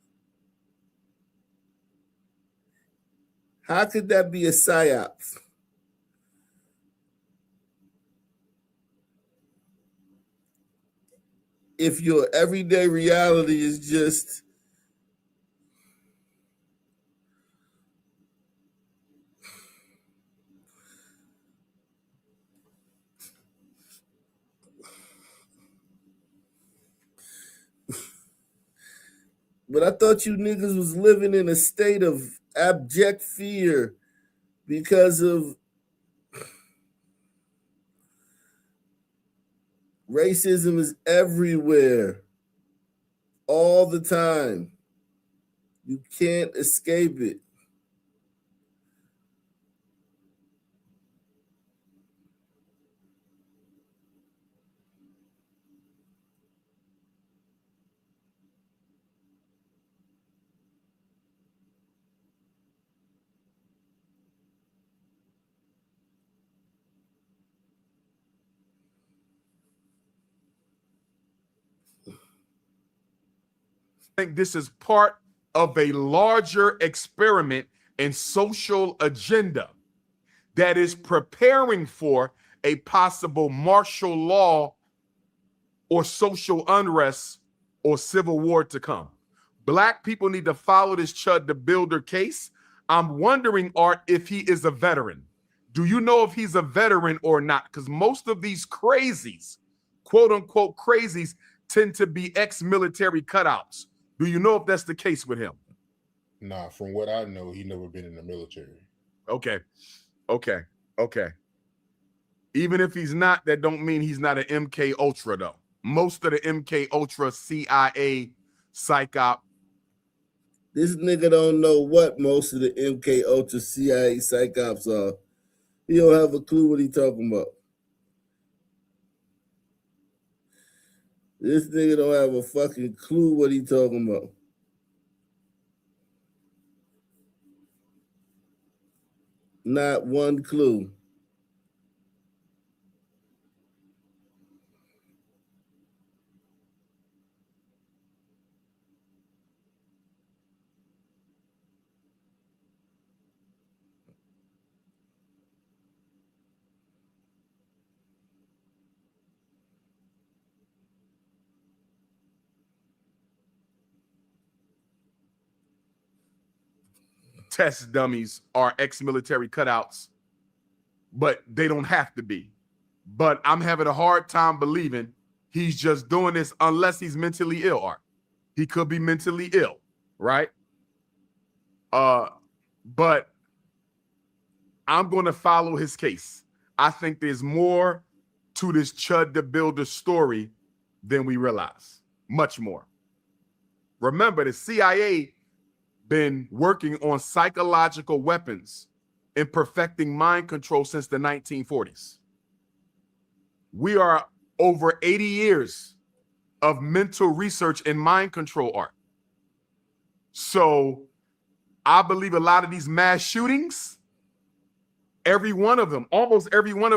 How could that be a psyop? If your everyday reality is just but I thought you niggas was living in a state of abject fear because of racism is everywhere, all the time. You can't escape it. this is part of a larger experiment and social agenda that is preparing for a possible martial law or social unrest or civil war to come. Black people need to follow this Chud the Builder case. I'm wondering, Art, if he is a veteran. Do you know if he's a veteran or not? Because most of these crazies, quote unquote crazies, tend to be ex-military cutouts. Do you know if that's the case with him? Nah, from what I know, he never been in the military. Okay. Even if he's not, that don't mean he's not an MK Ultra though. Most of the MK Ultra CIA psyop. This nigga don't know what most of the MK Ultra CIA psyops are. He don't have a clue what he talking about. This nigga don't have a fucking clue what he talking about. Not one clue. Test dummies are ex-military cutouts, but they don't have to be. But I'm having a hard time believing he's just doing this unless he's mentally ill, Art. He could be mentally ill, right? But I'm going to follow his case. I think there's more to this Chud the Builder story than we realize. Much more. Remember, the CIA been working on psychological weapons and perfecting mind control since the 1940s. We are over 80 years of mental research and mind control, Art. So I believe a lot of these mass shootings, almost every one of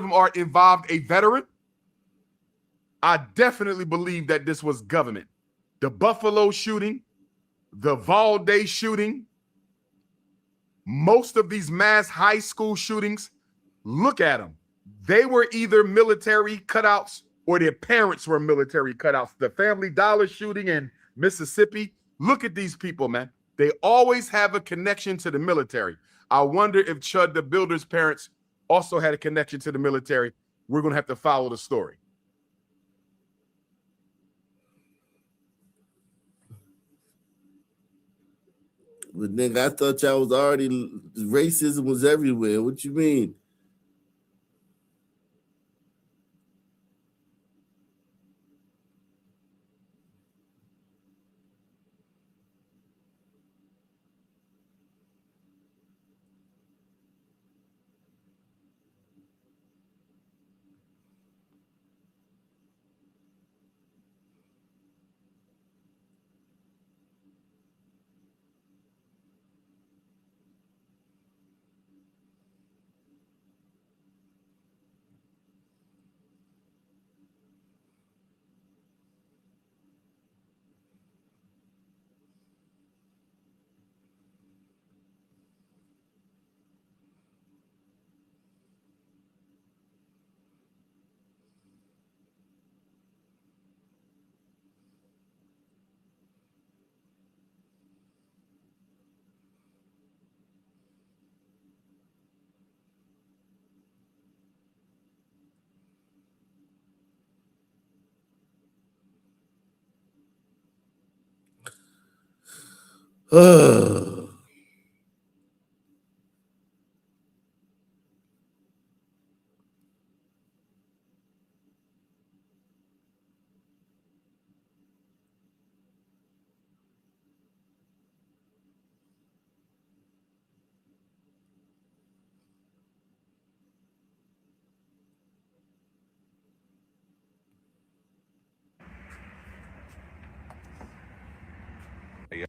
them are involved a veteran. I definitely believe that this was government the Buffalo shooting, the Valde shooting, most of these mass high school shootings, look at them. They were either military cutouts or their parents were military cutouts. The Family Dollar shooting in Mississippi, look at these people, man. They always have a connection to the military. I wonder if Chud the Builder's parents also had a connection to the military. We're going to have to follow the story. But nigga, I thought y'all was already, racism was everywhere. What you mean?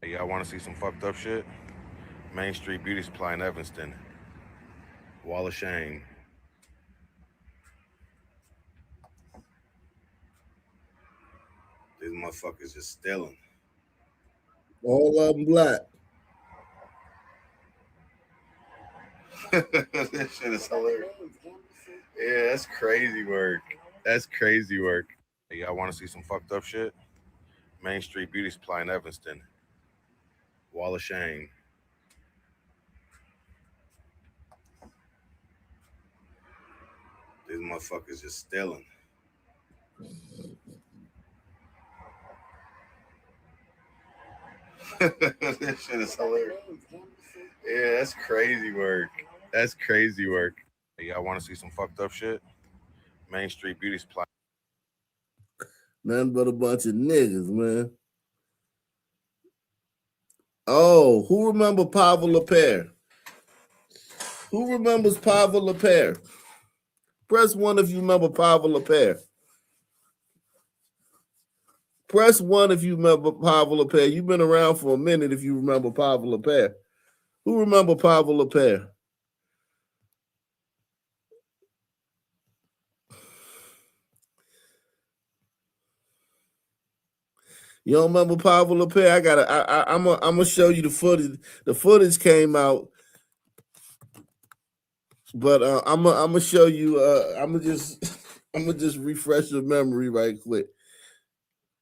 Y'all want to see some fucked up shit? Main Street Beauty Supply in Evanston. Wall of Shame. These motherfuckers just stealing. All of them black. That shit is hilarious. Yeah, that's crazy work. That's crazy work. Y'all want to see some fucked up shit? Main Street Beauty Supply in Evanston. Wall of Shame. These motherfuckers just stealing. That shit is hilarious. Yeah, that's crazy work. That's crazy work. Y'all want to see some fucked up shit? Main Street Beauty Supply. Nothing but a bunch of niggas, man. Oh, who remember Pavel Lepere? Who remembers Pavel Lepere? Press 1 if you remember Pavel Lepere. Press 1 if you remember Pavel Lepere. You've been around for a minute if you remember Pavel Lepere. Who remember Pavel Lepere? You don't remember Pavel Lepere? I'm gonna show you the footage. The footage came out, but I'm gonna show you. I'm gonna just refresh your memory right quick.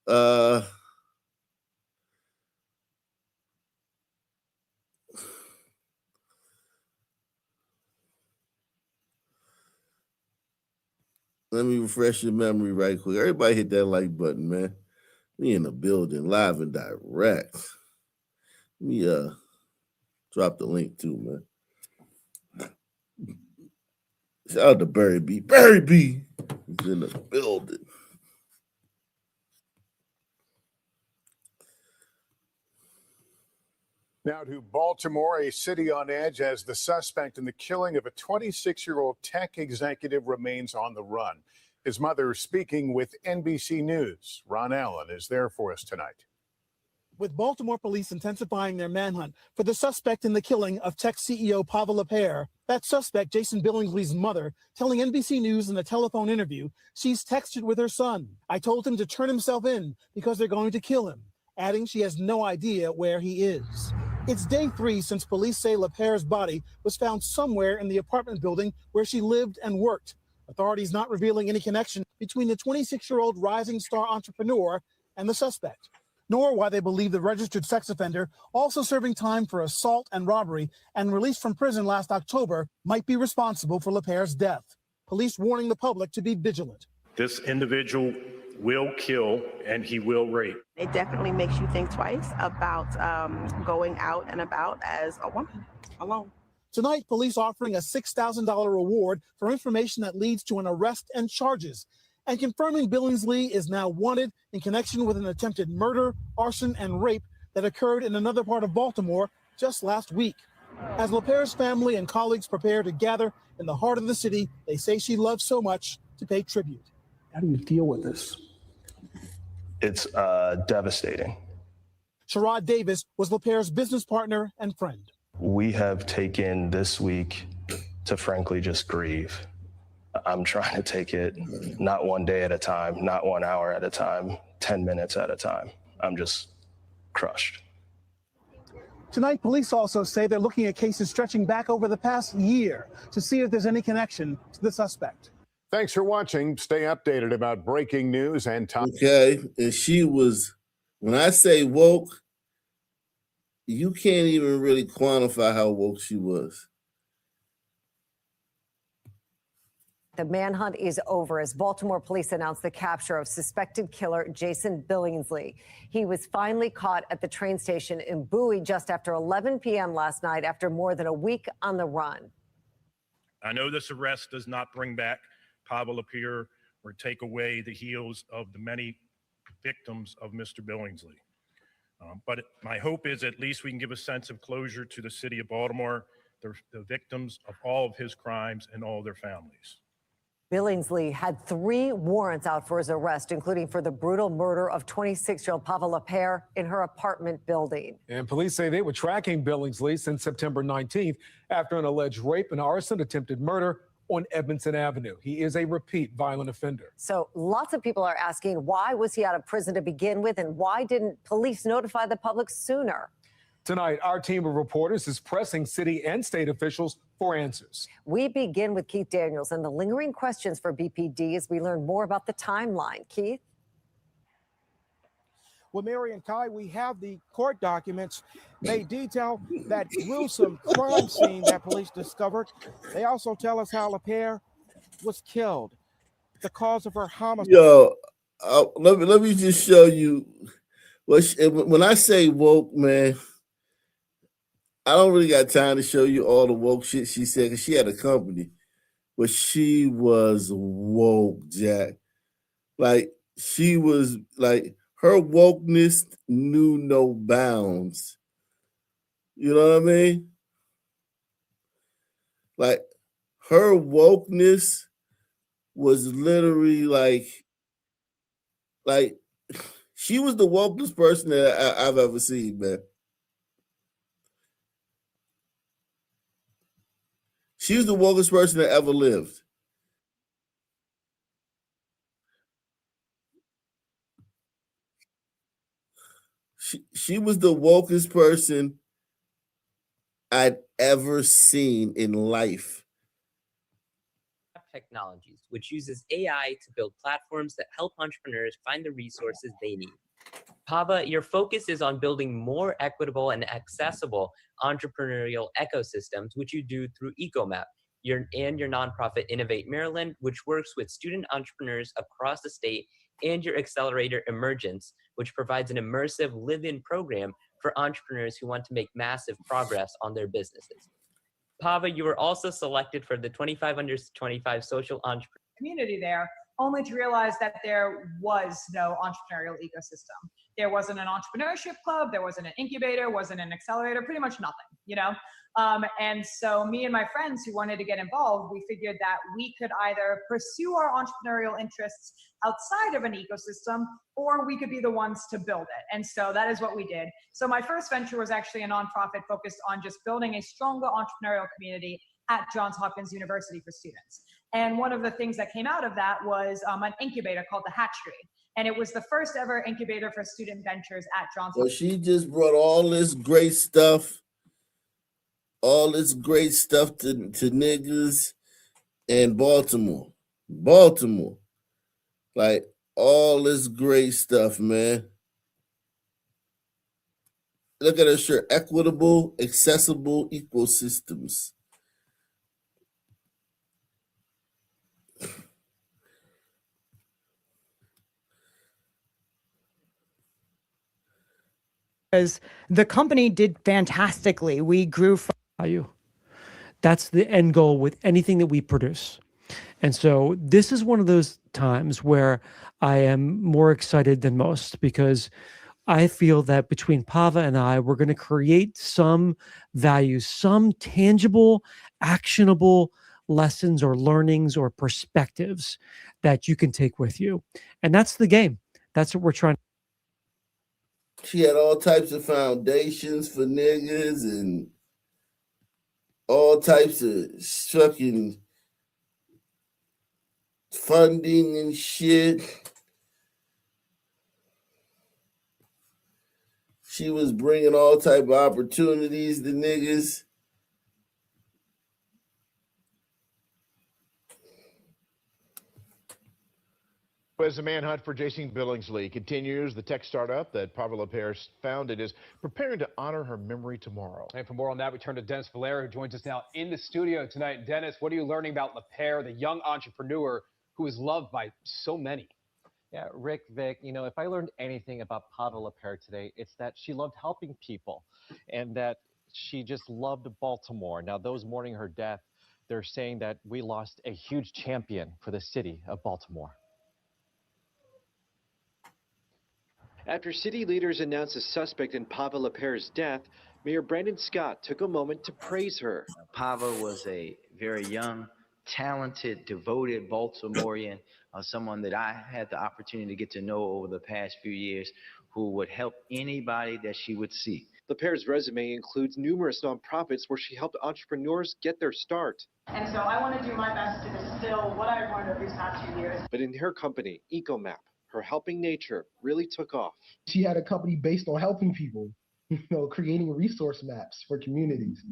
Let me refresh your memory right quick. Everybody hit that like button, man. We in the building, live and direct. Let me drop the link too, man. Shout out to Barry B. Barry B is in the building. Now to Baltimore, a city on edge as the suspect in the killing of a 26-year-old tech executive remains on the run. His mother speaking with NBC News. Ron Allen is there for us tonight. With Baltimore police intensifying their manhunt for the suspect in the killing of tech CEO Pavel Lepere, that suspect, Jason Billingsley's mother, telling NBC News in a telephone interview she's texted with her son. I told him to turn himself in because they're going to kill him. adding she has no idea where he is. It's day 3 since police say LaPere's body was found somewhere in the apartment building where she lived and worked. Authorities not revealing any connection between the 26-year-old rising star entrepreneur and the suspect, nor why they believe the registered sex offender, also serving time for assault and robbery and released from prison last October, might be responsible for LaPere's death. Police warning the public to be vigilant. This individual will kill and he will rape. It definitely makes you think twice about going out and about as a woman alone. Tonight, police offering a $6,000 reward for information that leads to an arrest and charges, and confirming Billingsley is now wanted in connection with an attempted murder, arson, and rape that occurred in another part of Baltimore just last week. As LaPere's family and colleagues prepare to gather in the heart of the city they say she loves so much to pay tribute. How do you deal with this? It's devastating. Sherrod Davis was LaPere's business partner and friend. We have taken this week to frankly just grieve. I'm trying to take it not one day at a time, not 1 hour at a time, 10 minutes at a time. I'm just crushed. Tonight, police also say they're looking at cases stretching back over the past year to see if there's any connection to the suspect. Thanks for watching. Stay updated about breaking news and time. Okay, and she was, when I say woke, you can't even really quantify how woke she was. The manhunt is over as Baltimore police announced the capture of suspected killer Jason Billingsley. He was finally caught at the train station in Bowie just after 11 p.m. last night after more than a week on the run. I know this arrest does not bring back Pavel Lapierre or take away the heels of the many victims of Mr. Billingsley. But my hope is at least we can give a sense of closure to the city of Baltimore, the victims of all of his crimes and all their families. Billingsley had 3 warrants out for his arrest, including for the brutal murder of 26-year-old Pavel Lapierre in her apartment building. And police say they were tracking Billingsley since September 19th after an alleged rape and arson attempted murder on Edmondson Avenue. He is a repeat violent offender. So lots of people are asking, why was he out of prison to begin with, and why didn't police notify the public sooner? Tonight, our team of reporters is pressing city and state officials for answers. We begin with Keith Daniels and the lingering questions for BPD as we learn more about the timeline. Keith? Well, Mary and Kai, we have the court documents. They detail that gruesome crime scene that police discovered. They also tell us how Lapierre was killed, the cause of her homicide. Yo, let me just show you. When I say woke, man, I don't really got time to show you all the woke shit she said because she had a company, but she was woke, Jack. Like, she was like, her wokeness knew no bounds. You know what I mean? Like, her wokeness was literally like she was the wokest person that I've ever seen, man. She was the wokest person that ever lived. She was the wokest person I'd ever seen in life. Technologies, which uses AI to build platforms that help entrepreneurs find the resources they need. Pava, your focus is on building more equitable and accessible entrepreneurial ecosystems, which you do through EcoMap, your nonprofit Innovate Maryland, which works with student entrepreneurs across the state, and your accelerator Emergence, which provides an immersive live-in program for entrepreneurs who want to make massive progress on their businesses. Pava, you were also selected for the 25 Under 25 Social Entrepreneur community there, only to realize that there was no entrepreneurial ecosystem. There wasn't an entrepreneurship club, there wasn't an incubator, wasn't an accelerator, pretty much nothing, you know? And so me and my friends who wanted to get involved, we figured that we could either pursue our entrepreneurial interests outside of an ecosystem, or we could be the ones to build it. And so that is what we did. So my first venture was actually a nonprofit focused on just building a stronger entrepreneurial community at Johns Hopkins University for students. And one of the things that came out of that was an incubator called the Hatchery. And it was the first ever incubator for student ventures at Johns Well, Hopkins. she just brought all this great stuff to niggas in Baltimore. Like all this great stuff, man. Look at her shirt. Equitable, accessible ecosystems. Because the company did fantastically. We grew from value. That's the end goal with anything that we produce. And so this is one of those times where I am more excited than most, because I feel that between Pava and I, we're going to create some value, some tangible, actionable lessons or learnings or perspectives that you can take with you. And that's the game. That's what we're trying. She had all types of foundations for niggas and all types of fucking funding and shit. She was bringing all type of opportunities to niggas. As the manhunt for Jason Billingsley continues, the tech startup that Pava LaPierre founded is preparing to honor her memory tomorrow. And for more on that, we turn to Dennis Valera, who joins us now in the studio tonight. Dennis, what are you learning about LaPierre, the young entrepreneur who is loved by so many? Yeah, Rick, Vic, you know, if I learned anything about Pava LaPierre today, it's that she loved helping people and that she just loved Baltimore. Now, those mourning her death, they're saying that we lost a huge champion for the city of Baltimore. After city leaders announced a suspect in Pava LaPierre's death, Mayor Brandon Scott took a moment to praise her. Pava was a very young, talented, devoted Baltimorean, someone that I had the opportunity to get to know over the past few years, who would help anybody that she would see. LaPierre's resume includes numerous nonprofits where she helped entrepreneurs get their start. And so I want to do my best to distill what I've learned over these past few years. But in her company, EcoMap, her helping nature really took off. She had a company based on helping people, you know, creating resource maps for communities.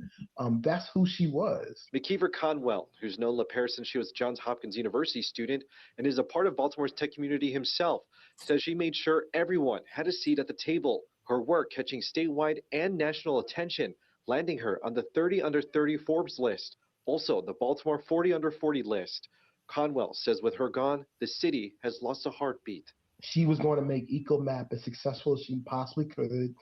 That's who she was. McKeever Conwell, who's known LaPierre since she was Johns Hopkins University student and is a part of Baltimore's tech community himself, says she made sure everyone had a seat at the table. Her work catching statewide and national attention, landing her on the 30 under 30 Forbes list, also the Baltimore 40 under 40 list. Conwell says with her gone, the city has lost a heartbeat. She was going to make EcoMap as successful as she possibly could.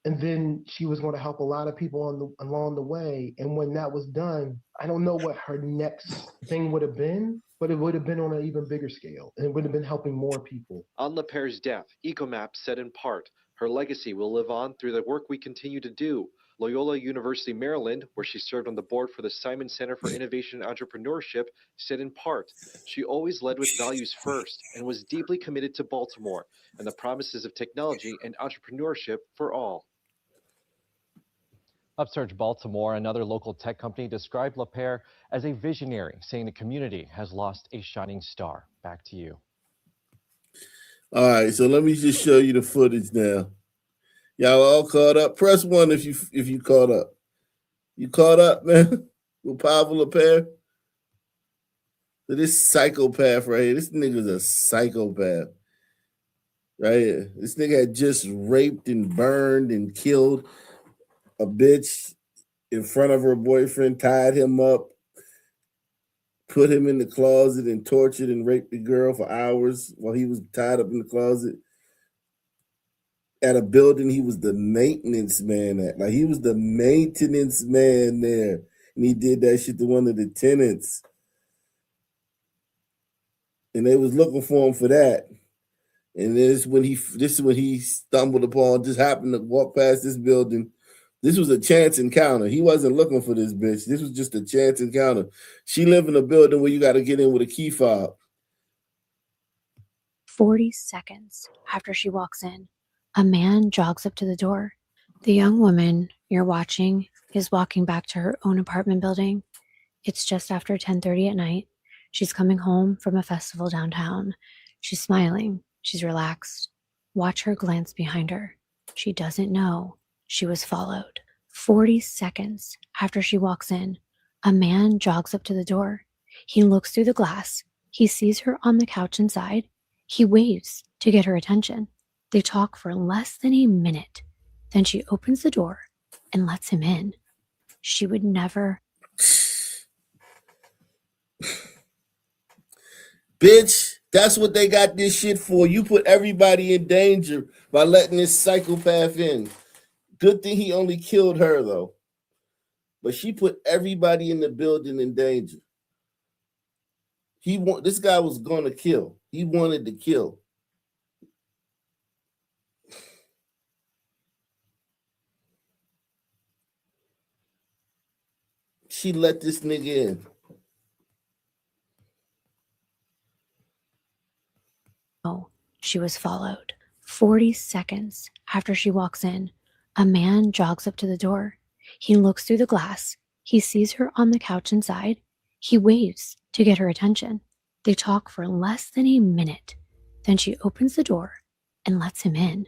And then she was going to help a lot of people along the way. And when that was done, I don't know what her next thing would have been, but it would have been on an even bigger scale. And it would have been helping more people. On LaPierre's death, EcoMap said in part, her legacy will live on through the work we continue to do. Loyola University, Maryland, where she served on the board for the Simon Center for Innovation and Entrepreneurship, said in part, she always led with values first and was deeply committed to Baltimore and the promises of technology and entrepreneurship for all. Upsurge Baltimore, another local tech company, described LaPierre as a visionary, saying the community has lost a shining star. Back to you. All right, so let me just show you the footage now. Y'all all caught up? Press 1 if you caught up. You caught up, man? With Pava LaPierre? So this psychopath right here, this nigga's a psychopath. Right here. This nigga had just raped and burned and killed a bitch in front of her boyfriend, tied him up, put him in the closet and tortured and raped the girl for hours while he was tied up in the closet. At a building he was the maintenance man at. Like, he was the maintenance man there. And he did that shit to one of the tenants. And they was looking for him for that. And this is when he stumbled upon, just happened to walk past this building. This was a chance encounter. He wasn't looking for this bitch. This was just a chance encounter. She lived in a building where you got to get in with a key fob. 40 seconds after she walks in, a man jogs up to the door. The young woman you're watching is walking back to her own apartment building. It's just after 10:30 at night. She's coming home from a festival downtown. She's smiling. She's relaxed. Watch her glance behind her. She doesn't know she was followed. 40 seconds after she walks in, a man jogs up to the door. He looks through the glass. He sees her on the couch inside. He waves to get her attention. They talk for less than a minute. Then she opens the door and lets him in. She would never. Bitch, that's what they got this shit for. You put everybody in danger by letting this psychopath in. Good thing he only killed her, though. But she put everybody in the building in danger. This guy was going to kill. He wanted to kill. She let this nigga in. Oh, she was followed. 40 seconds after she walks in, a man jogs up to the door. He looks through the glass. He sees her on the couch inside. He waves to get her attention. They talk for less than a minute. Then she opens the door and lets him in.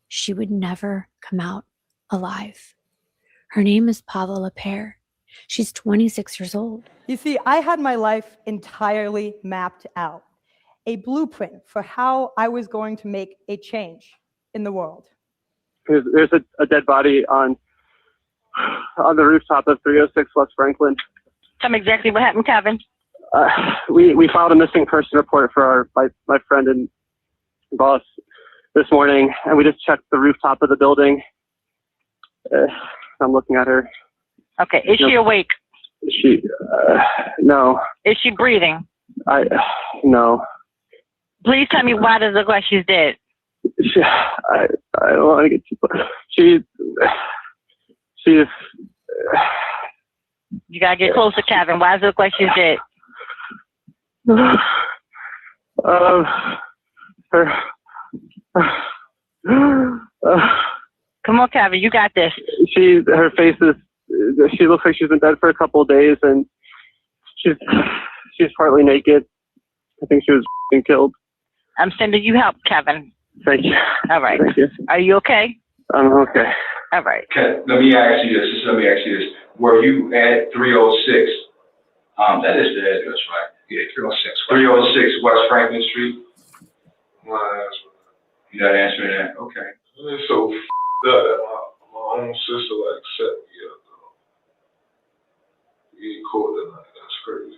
She would never come out alive. Her name is Pava Lapere. She's 26 years old. You see, I had my life entirely mapped out, a blueprint for how I was going to make a change in the world. There's a dead body on the rooftop of 306 West Franklin. Tell me exactly what happened, Kevin. We filed a missing person report for my friend and boss this morning, and we just checked the rooftop of the building. I'm looking at her. Okay, is she awake? No. Is she breathing? No. Please tell me why does it look like she's dead? I don't want to get too close. She's. You gotta get closer, Kevin. Why does it look like she's dead? Come on, Kevin, you got this. Her face is. She looks like she's been dead for a couple of days, and she's partly naked. I think she was killed. I'm sending you help, Kevin. Thank you. All right. Thank you. Are you okay? I'm okay. All right. Okay, let me ask you this. Were you at 306? That is the address, right? Yeah, 306. 306 West Franklin Street? You're not answering that? Okay. It's so f***ed up that my own sister like set me up, though. You get caught that night. That's crazy.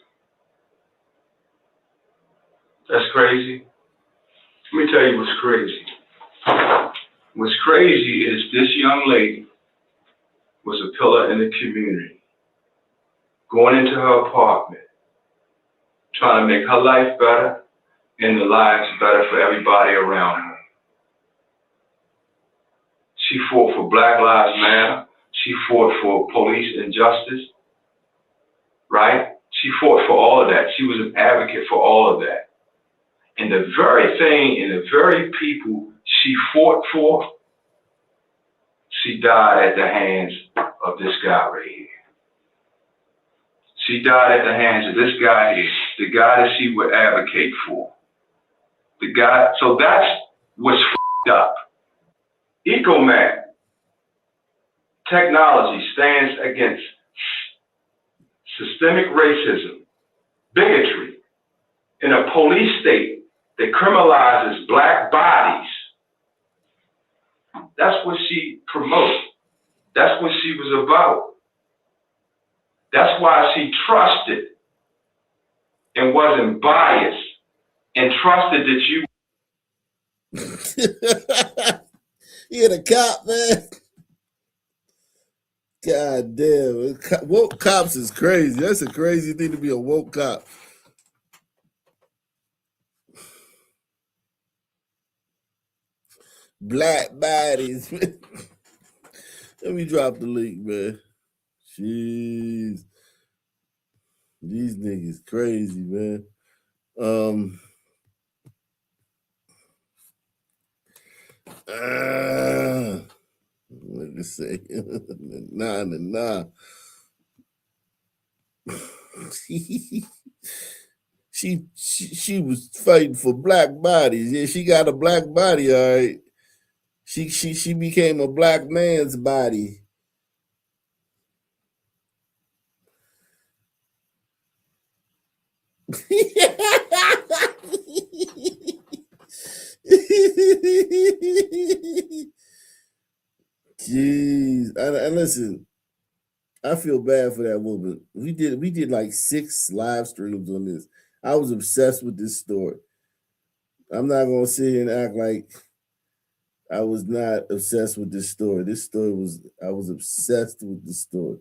That's crazy. Let me tell you what's crazy. What's crazy is this young lady was a pillar in the community, going into her apartment, trying to make her life better and the lives better for everybody around her. She fought for Black Lives Matter. She fought for police injustice, right? She fought for all of that. She was an advocate for all of that. And the very thing and the very people she fought for, she died at the hands of this guy right here. She died at the hands of this guy here, the guy that she would advocate for. The guy, so that's what's f***ed up. Ecomat technology stands against systemic racism, bigotry, in a police state that criminalizes Black bodies. That's what she promoted. That's what she was about. That's why she trusted and wasn't biased and trusted that you. You're the cop, man. God damn. Woke cops is crazy. That's a crazy thing to be a woke cop. Black bodies. Let me drop the link, man. Jeez. These niggas crazy, man. Let me say, nah. She was fighting for black bodies. Yeah, she got a black body, all right. She became a black man's body. Jeez, and listen, I feel bad for that woman. We did like 6 live streams on this. I was obsessed with this story. I'm not gonna sit here and act like I was not obsessed with this story. I was obsessed with this story.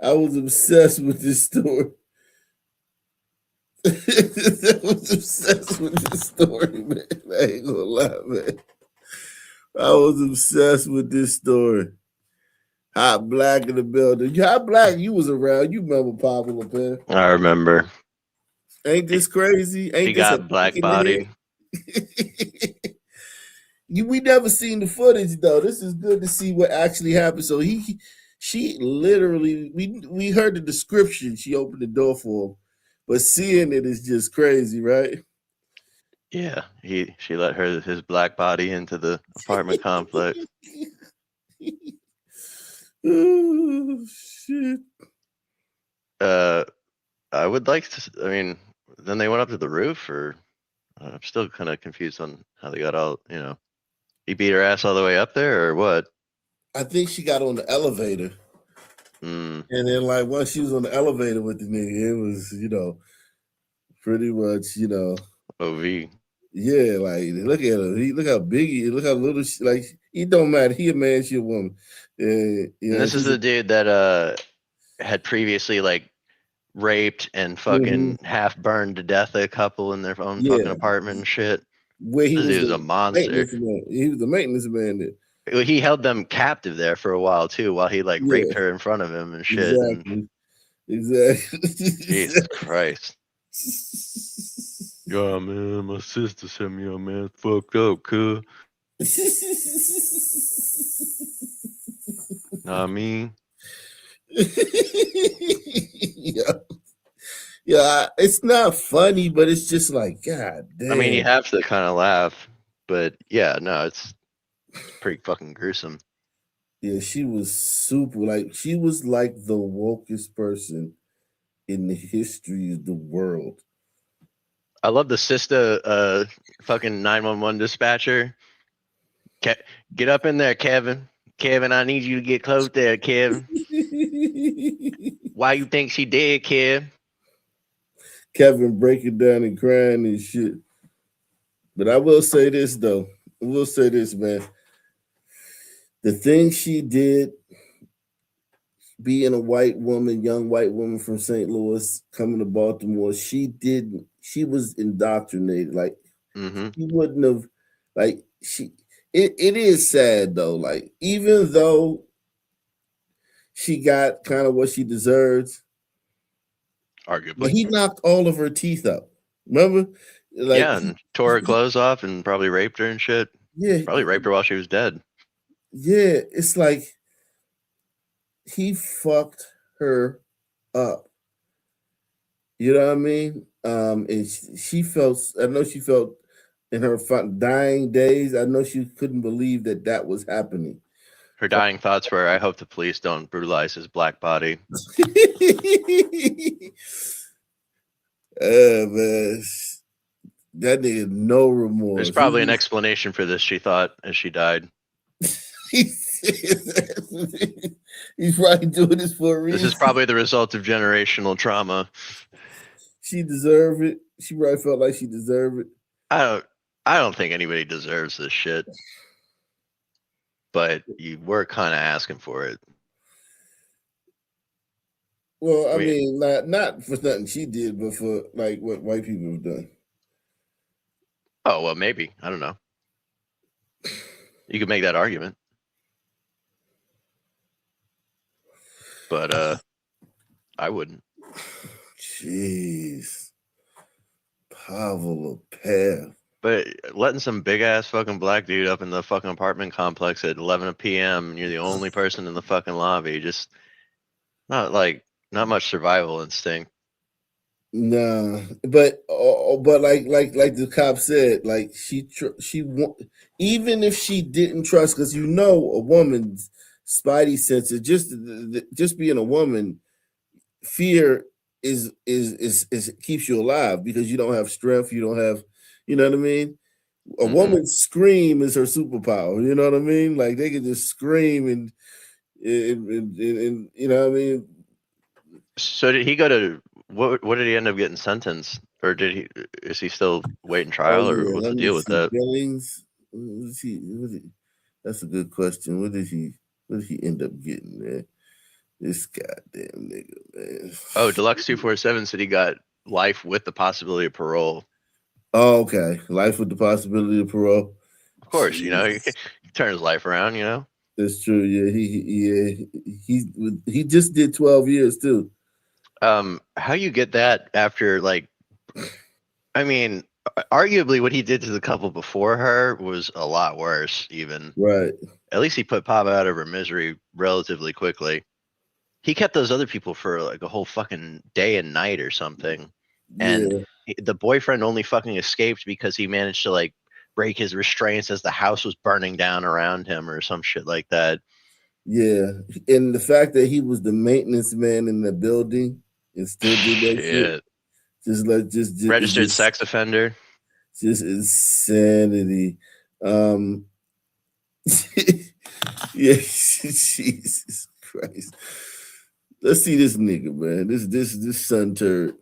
I was obsessed with this story. I was obsessed with this story, man. I ain't gonna lie, man. I was obsessed with this story. Hot Black in the building. Hot Black, you was around. You remember Popular Pair. I remember. Ain't this crazy? She Ain't this a got black kick in the bodied. head? We never seen the footage though. This is good to see what actually happened. So she literally, we heard the description. She opened the door for him, but seeing it is just crazy, right? Yeah, she let his black body into the apartment complex. Oh shit. I would like to. I mean, then they went up to the roof, or I'm still kind of confused on how they got all. He beat her ass all the way up there, or what? I think she got on the elevator. Mm. And then, like, once she was on the elevator with the nigga, it was, pretty much, OV. Yeah, like, look at her. Look how big he is. Look how little she, like, it don't matter. He a man, she a woman. And this is the dude that had previously, like, raped and fucking half burned to death a couple in their own fucking apartment and shit. Where he This was dude's the a monster. maintenance man. He was the maintenance man there. He held them captive there for a while too, while he like raped her in front of him and shit. Exactly. Jesus Christ. Yeah, man, my sister sent me on, man. Fucked up, cuz. Know what I mean? Yeah, it's not funny, but it's just like, God damn. I mean, you have to kind of laugh, but yeah, no, it's pretty fucking gruesome. Yeah, she was super, like, she was like the wokest person in the history of the world. I love the sister, fucking 911 dispatcher. Get up in there, Kevin. Kevin, I need you to get close there, Kevin. Why you think she did, Kev? Kevin breaking down and crying and shit. But I will say this, though. I will say this, man. The thing she did, being a white woman, young white woman from St. Louis, coming to Baltimore, she was indoctrinated. Like, she wouldn't have, like, it is sad, though. Like, even though she got kind of what she deserves, arguably, but he knocked all of her teeth out. Remember? Like, yeah, and tore her clothes off and probably raped her and shit. Yeah. Probably raped her while she was dead. Yeah, it's like he fucked her up. You know what I mean? And she felt, I know she felt in her dying days, I know she couldn't believe that was happening. Her dying thoughts were, I hope the police don't brutalize his black body. Man, that nigga, no remorse. There's probably an explanation for this, she thought, as she died. He's probably doing this for a reason. This is probably the result of generational trauma. She deserved it. She probably felt like she deserved it. I don't think anybody deserves this shit. But you were kind of asking for it. Well, I mean, not for nothing she did, but for like what white people have done. Oh, well, maybe. I don't know. You could make that argument. But I wouldn't. Jeez. Pavel LePere. But letting some big ass fucking black dude up in the fucking apartment complex at 11 p.m. and you're the only person in the fucking lobby, just not much survival instinct. Nah, but like the cop said, like she even if she didn't trust, because a woman's spidey sense, just being a woman, fear is keeps you alive because you don't have strength, you don't have, you know what I mean? A woman's scream is her superpower, you know what I mean? Like they can just scream and you know what I mean? So did he go to what did he end up getting sentenced? Or is he still waiting trial or what's the deal with that? Billings, that's a good question. What did he end up getting, man? This goddamn nigga, man. Oh, Deluxe 247 said he got life with the possibility of parole. Oh, okay. Life with the possibility of parole. Of course, you know, he turn his life around, you know. That's true. Yeah, he just did 12 years too. How you get that after, like, I mean, arguably what he did to the couple before her was a lot worse, even. Right. At least he put Papa out of her misery relatively quickly. He kept those other people for like a whole fucking day and night or something. And the boyfriend only fucking escaped because he managed to like break his restraints as the house was burning down around him or some shit like that. Yeah. And the fact that he was the maintenance man in the building and still did that shit. Just registered sex offender. Just insanity. Yeah, Jesus Christ. Let's see this nigga, man. This son turd.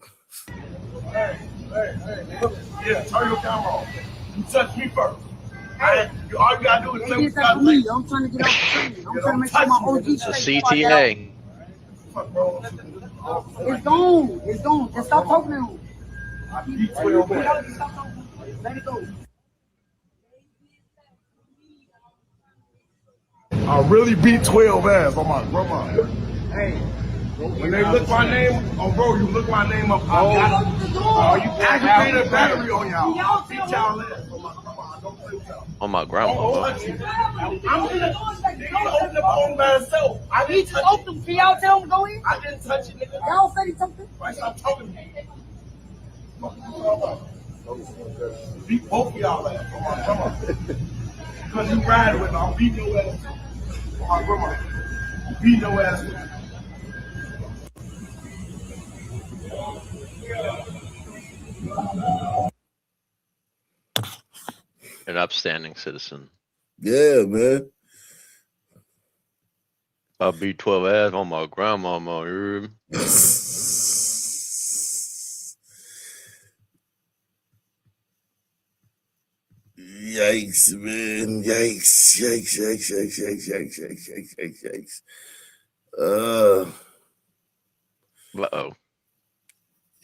Hey. Yeah, turn your camera off. You touch me first. All you gotta do is say what's up. I'm trying to get off the train. I'm trying to make sure my OG It's a CTA. It's gone. Just stop talking to him. Let it go. I really beat 12 ass on my grandma. Hey, when they look my name, bro, you look my name up. You aggravated battery on y'all. Beat y'all ass on my grandma. Don't play with y'all. On my grandma. I'm gonna open the phone by himself. I didn't touch it. Can y'all tell him to go in? I didn't touch it, nigga. Y'all said something. Right, stop talking to me. Beat both of y'all ass on my grandma. Because you riding with me, I'll beat your ass on my grandma. Beat your ass with me. An upstanding citizen. Yeah, man. I beat 12 ass on my grandmama. Yikes, man. Yikes. Uh-oh.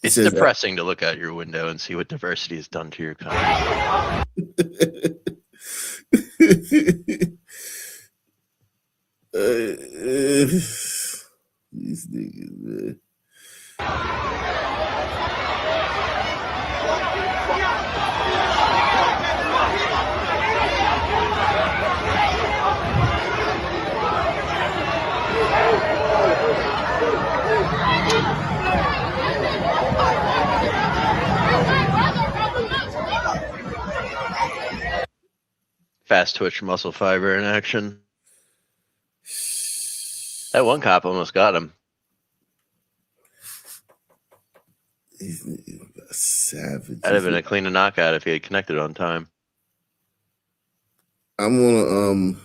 It's depressing to look out your window and see what diversity has done to your country. These niggas, man. Fast twitch muscle fiber in action. That one cop almost got him. He's savage. That'd have been a clean knockout if he had connected on time. I'm gonna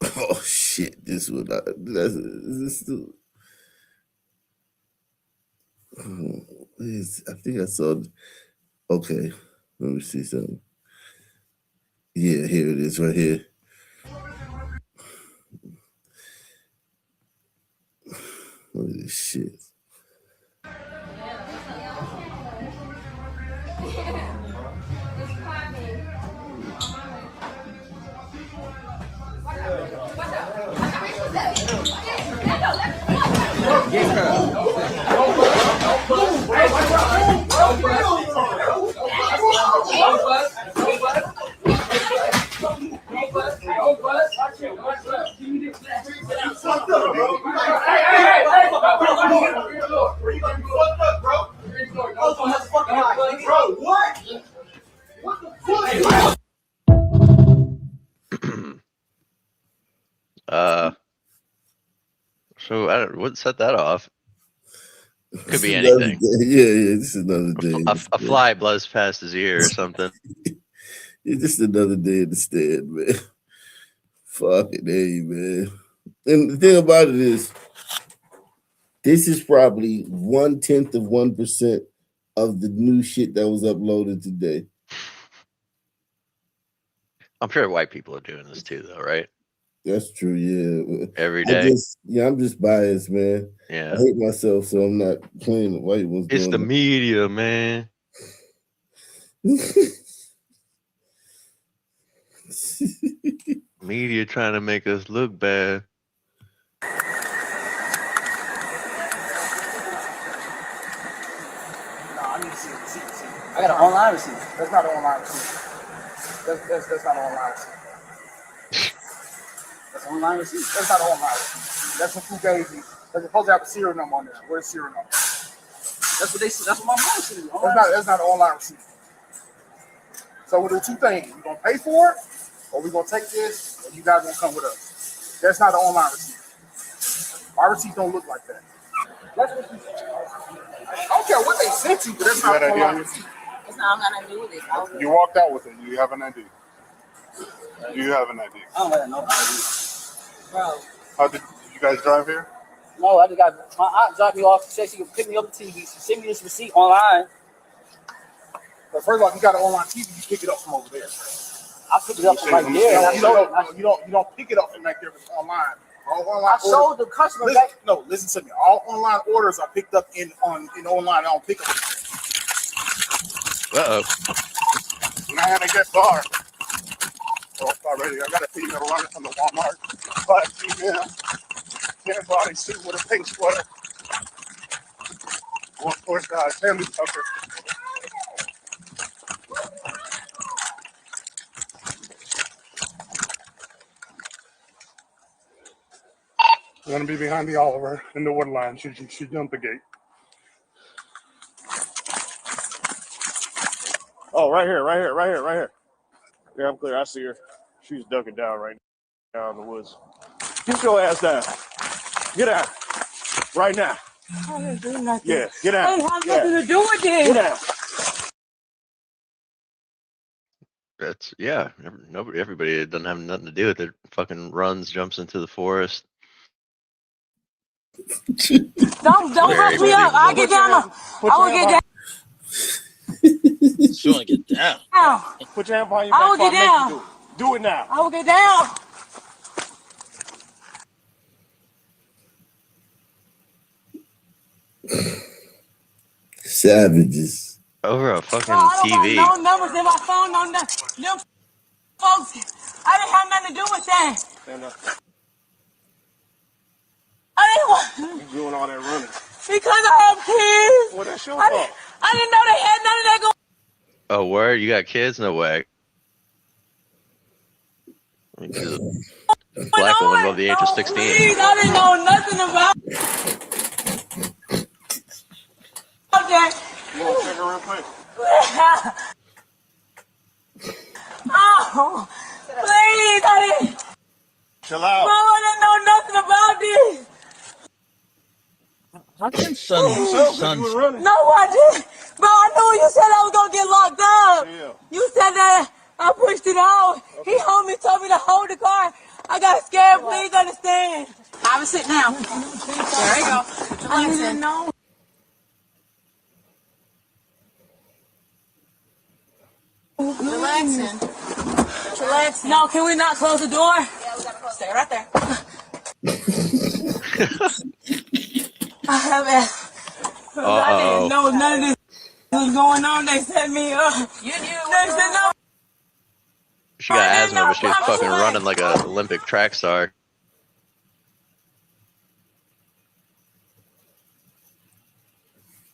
oh shit! This one. I think I saw. Okay, let me see something. Yeah, here it is, right here. Look at this shit. So I don't. What set that off? Could be Another anything. day. Yeah, just another day. A fly buzzed past his ear or something. It's just another day in the stand, man. Fucking A, man. And the thing about it is, this is probably 0.1% of the new shit that was uploaded today. I'm sure white people are doing this too, though, right? That's true, yeah. Every day. I'm just biased, man. Yeah. I hate myself, so I'm not playing the white ones. It's the media, man. Media trying to make us look bad. I need to see a receipt. I got an online receipt. That's not an online receipt. That's not an online receipt. That's an online receipt. That's not an online receipt. That's what you gave me. They're supposed to have a serial number on there. Where's the serial number? That's what they said. That's what my mom said. That's not an online receipt. So we'll do two things. We're gonna pay for it, or we're gonna take this, and you guys gonna come with us. That's not an online receipt. My receipt don't look like that. That's what you said. I don't care what they sent you, but that's not an online receipt. It's not got nothing to do with it. You walked out with it. Do you have an ID? Do you have an ID? I don't have no ID. Bro. How did you guys drive here? No, I just got my aunt dropped me off. She said she could pick me up the TV. She sent me this receipt online. But first of all, if you got an online TV, you pick it up from over there. I pick it up from right there. You don't pick it up from right there if it's online. I showed the customer that. No, listen to me. All online orders are picked up in online. I don't pick up. Uh-oh. Man, I get far. Oh, already. I got a female running from the Walmart. But female, tan bodysuit with a pink sweater. Of course, family tucker. I'm gonna be behind the Oliver in the wood line. She jumped the gate. Oh, right here. Yeah, I'm clear. I see her. She's ducking down right now in the woods. Get your ass down. Get out. Right now. I didn't do nothing. Yeah, get out. I have nothing to do with this. Get out. Everybody that doesn't have nothing to do with it fucking runs, jumps into the forest. Don't rush me up. I'll get down. I will get down. She want to get down. Put your hand behind your back. I will get down. Do it now. I will get down. Savages. Over a fucking TV. No numbers in my phone. No nothing. Them folks. I didn't have nothing to do with that. Stand up. I didn't want. You doing all that running? Because I have kids. Well, that's your fault. I didn't know they had none of that going. Oh, word? You got kids? No way. Black woman above the age of 16. Please, I didn't know nothing about that. You want to take her real quick? Oh, please, I didn't. Chill out. Bro, I didn't know nothing about this. How can son? No, I didn't. Bro, I knew you said I was going to get locked up. Yeah. You said that I pushed it out. Okay. He told me to hold the car. I got scared. Please understand. Have a sit down. There you go. I didn't know. Relaxing. Relaxing. No, can we not close the door? Yeah, we gotta close. Stay right there. I didn't know none of this was going on. They set me up. You knew. They said no. She got asthma, but she was fucking running like an Olympic track star.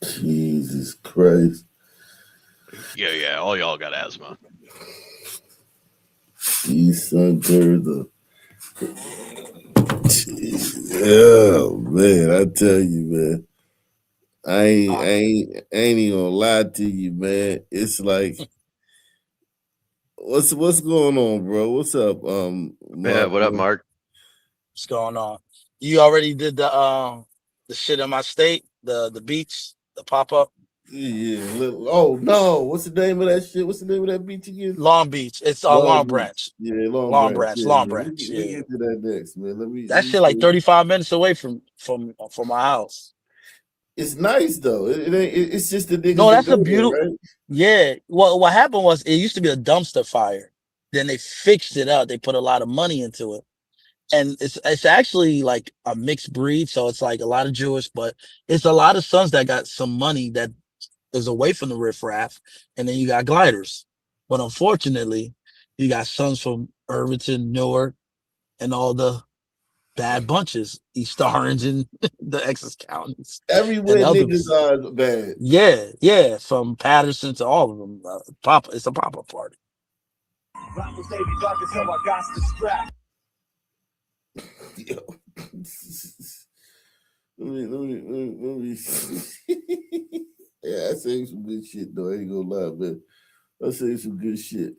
Jesus Christ. Yeah, all y'all got asthma. These sons are the... Oh, man, I tell you, man. I ain't even gonna lie to you, man. It's like, what's going on, bro? What's up? Mark, yeah, what up, Mark? What's going on? You already did the shit in my state, the beach, the pop-up? Yeah. Oh no, what's the name of that shit? What's the name of that beach again? Long Beach. It's Long Branch. Yeah, Long Branch. Yeah, Long man. Branch. We Yeah. get to that next, man. Let me That shit like 35 minutes away from my house. It's nice though. It ain't. It's just the niggas. No, that's that a go there, beautiful. right? Yeah. What happened was it used to be a dumpster fire. Then they fixed it up. They put a lot of money into it. And it's actually like a mixed breed, so it's like a lot of Jewish, but it's a lot of sons that got some money that is away from the riffraff, and then you got gliders. But unfortunately, you got sons from Irvington, Newark, and all the bad bunches, East Orange and the Essex counties. Everywhere and other- niggas are bad. Yeah, from Patterson to all of them. It's a pop-up party. Yo. Let me. Yeah, I say some good shit though. I ain't gonna lie, man. I say some good shit.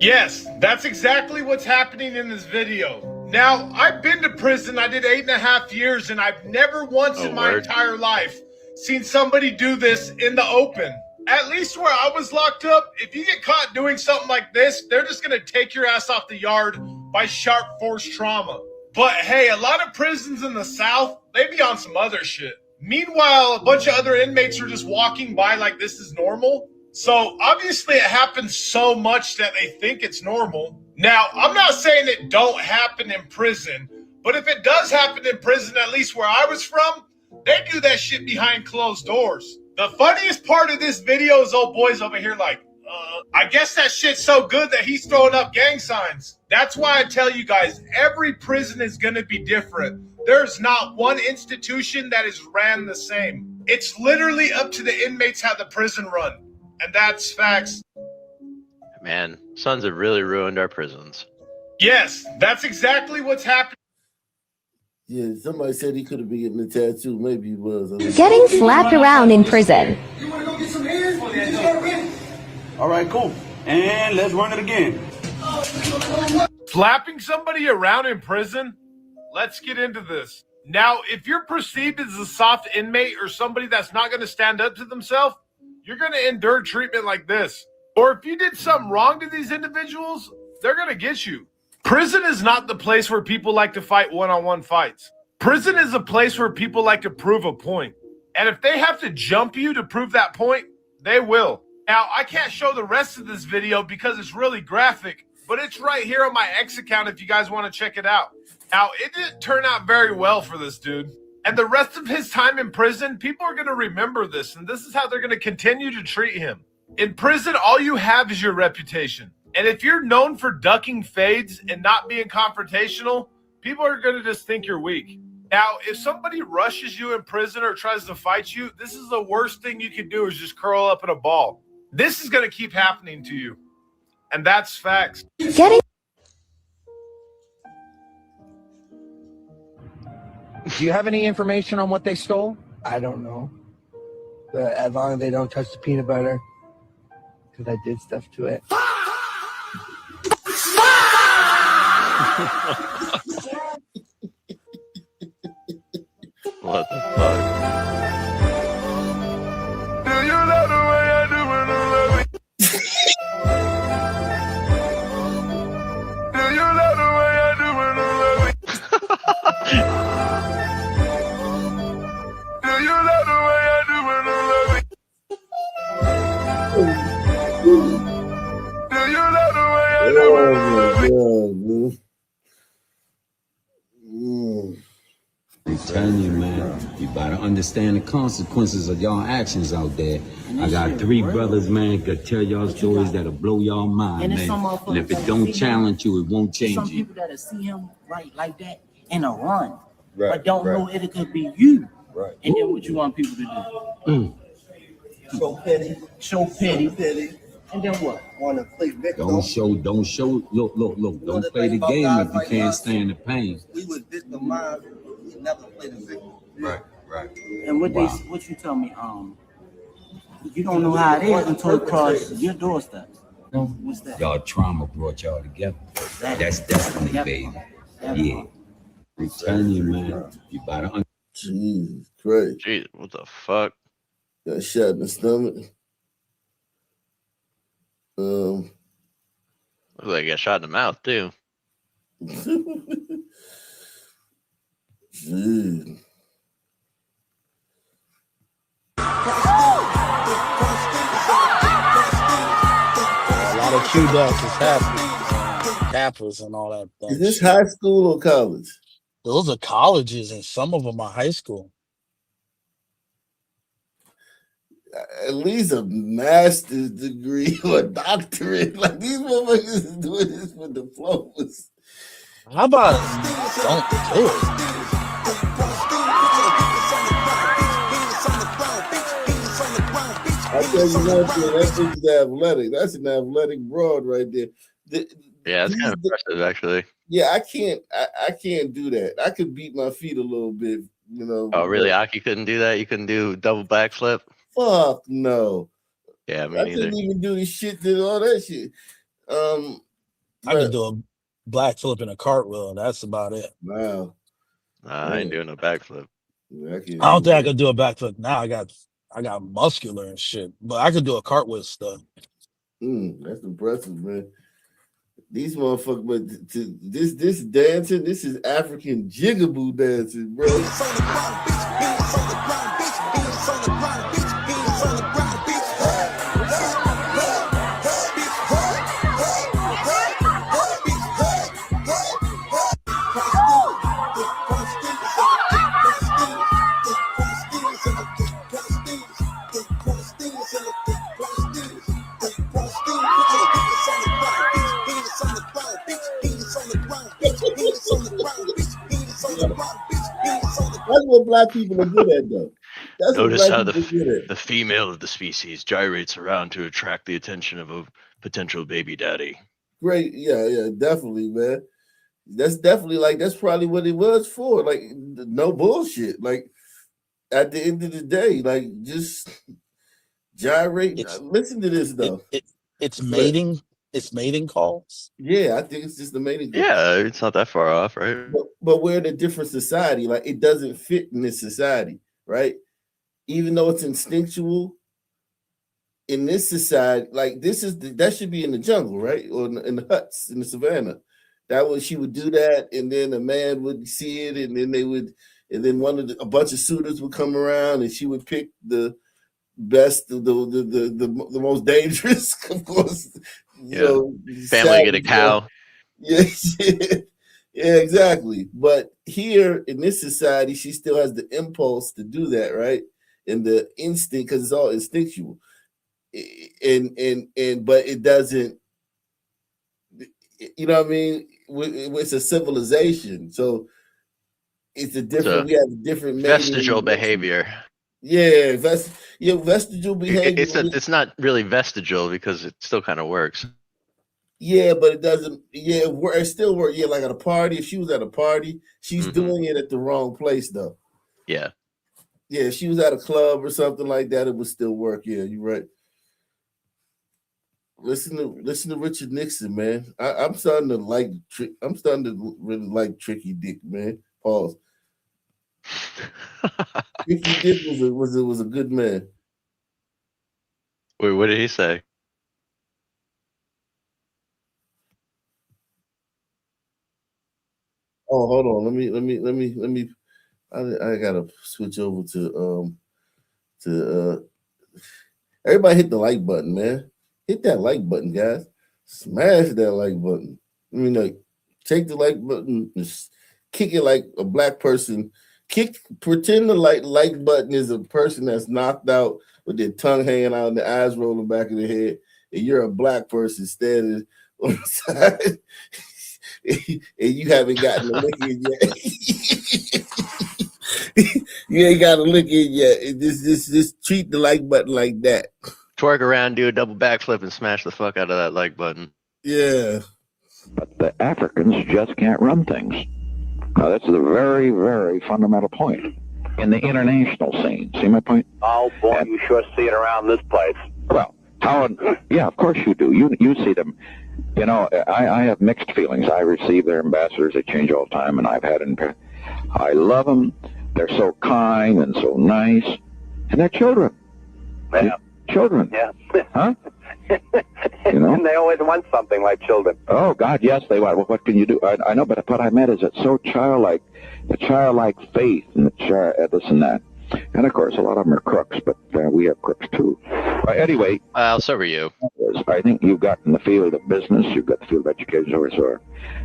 Yes, that's exactly what's happening in this video. Now, I've been to prison. I did 8.5 years, and I've never once in my entire life seen somebody do this in the open. At least where I was locked up, if you get caught doing something like this, they're just going to take your ass off the yard by sharp force trauma. But hey, a lot of prisons in the South, they be on some other shit. Meanwhile, a bunch of other inmates are just walking by like this is normal. So obviously it happens so much that they think it's normal. Now, I'm not saying it don't happen in prison, but if it does happen in prison, at least where I was from, they do that shit behind closed doors. The funniest part of this video is old boys over here like, I guess that shit's so good that he's throwing up gang signs. That's why I tell you guys, every prison is going to be different. There's not one institution that is ran the same. It's literally up to the inmates how the prison run. And that's facts. Man, sons have really ruined our prisons. Yes, that's exactly what's happening. Yeah, somebody said he could have been getting a tattoo. Maybe he was. Getting slapped around in prison. You want to go get some air? All right, cool. And let's run it again. Slapping somebody around in prison? Let's get into this. Now, if you're perceived as a soft inmate or somebody that's not going to stand up to themselves, you're going to endure treatment like this. Or if you did something wrong to these individuals, they're going to get you. Prison is not the place where people like to fight one-on-one fights. Prison is a place where people like to prove a point. And if they have to jump you to prove that point, they will. Now, I can't show the rest of this video because it's really graphic, but it's right here on my X account if you guys want to check it out. Now, it didn't turn out very well for this dude. And the rest of his time in prison, people are going to remember this, and this is how they're going to continue to treat him. In prison, all you have is your reputation. And if you're known for ducking fades and not being confrontational, people are going to just think you're weak. Now, if somebody rushes you in prison or tries to fight you, this is the worst thing you can do is just curl up in a ball. This is going to keep happening to you. And that's facts. Getting Do you have any information on what they stole? I don't know. But as long as they don't touch the peanut butter, because I did stuff to it. What the fuck? Do you love the way I do when I love you? Do you love the way I do when I love you? Do you love the way I do when I love you? Do you love the way I do when I love you? I'm telling you, man, you better understand the consequences of y'all actions out there. I got 3 brothers, man, could tell y'all stories that'll blow y'all mind, man. And if it don't challenge you, it won't change Some you. people that'll see him right like that and a run, Right, but don't right. know it could be you. Right. And then what you want people to do? So petty. Show pity. And then what? Want to play victim. Don't show, look, don't play the game if you can't stand the pain. We was victimized. We never played the victim. Right. And what you tell me? You don't know how it is until it crosses your doorstep. What's that? Y'all trauma brought y'all together. That's destiny, baby. Yeah. I'm telling you, man. You better Jesus Christ. Jeez, what the fuck? Got shot in the stomach. Looks like he got shot in the mouth too. Jeez. A lot of Q dots is happening. Campus and all that. Is this high school or college? Those are colleges, and some of them are high school. At least a master's degree or a doctorate. Like these motherfuckers is doing this for diplomas. How about don't do it? I tell you one thing, that bitch is athletic. That's an athletic broad right there. Yeah, it's kind of impressive, actually. Yeah, I can't do that. I could beat my feet a little bit, you know. Oh, really? Aki couldn't do that? You couldn't do double backflip? Fuck no. Yeah, me I neither. couldn't even do this shit, did all that shit. I can do a black flip and a cartwheel. That's about it. Wow. Nah, I ain't doing a backflip. Yeah, I don't think I could do a backflip now. I got muscular and shit, but I could do a cartwheel stuff. That's impressive, man. These motherfuckers, but this dancing, this is African jigaboo dancing, bro. That's what black people are good at, though. That's Notice how the female of the species gyrates around to attract the attention of a potential baby daddy. Great, yeah, definitely, man. That's definitely that's probably what it was for. Like, no bullshit. Like, at the end of the day, like, just gyrate. Listen to this though. It's mating. It's mating calls. Yeah, I think it's just the mating call. Yeah, it's not that far off, right? But we're in a different society. Like, it doesn't fit in this society, right? Even though it's instinctual, in this society, like that should be in the jungle, right? Or in the huts in the savannah. She would do that, and then a man would see it, and then and then a bunch of suitors would come around, and she would pick the best, the most dangerous, of course. Yeah. Family get a cow. Yeah, yeah, exactly. But here in this society, she still has the impulse to do that, right? And the instinct, because it's all instinctual. But it doesn't, you know what I mean? It's a civilization, so it's a different. We have a different vestigial behavior. Yeah, vestigial behavior. It's not really vestigial because it still kind of works. Yeah, but it doesn't. Yeah, it still works. Yeah, like at a party. If she was at a party, she's doing it at the wrong place, though. Yeah. Yeah, if she was at a club or something like that, it would still work. Yeah, you're right. Listen to Richard Nixon, man. I'm starting to like. I'm starting to really like Tricky Dick, man. Pause. Tricky Dick was a good man. Wait, what did he say? Oh, hold on. Let me. I gotta switch over to everybody hit the like button, man. Hit that like button, guys. Smash that like button. I mean, like, take the like button, just kick it like a black person. Pretend the like button is a person that's knocked out with their tongue hanging out and their eyes rolling back of their head, and you're a black person standing on the side, and you haven't gotten a lick in yet. You ain't got a lick in yet. Just treat the like button like that. Twerk around, do a double backflip, and smash the fuck out of that like button. Yeah. But the Africans just can't run things. Now, that's a very, very fundamental point. in the international scene. See my point? Oh boy, you sure see it around this place. Well, yeah, of course you do. You see them. You know, I have mixed feelings. I receive their ambassadors. They change all the time, and I've had it. I love them. They're so kind and so nice. And they're children. Yeah. Children. Yeah. Huh? You know? And they always want something like children. Oh, God, yes, they want. Well, what can you do? I know, but what I meant is it's so childlike. The childlike faith and the this and that. And, of course, a lot of them are crooks, but we have crooks, too. Anyway. So are you. I think you've got in the field of business, you've got the field of education, so.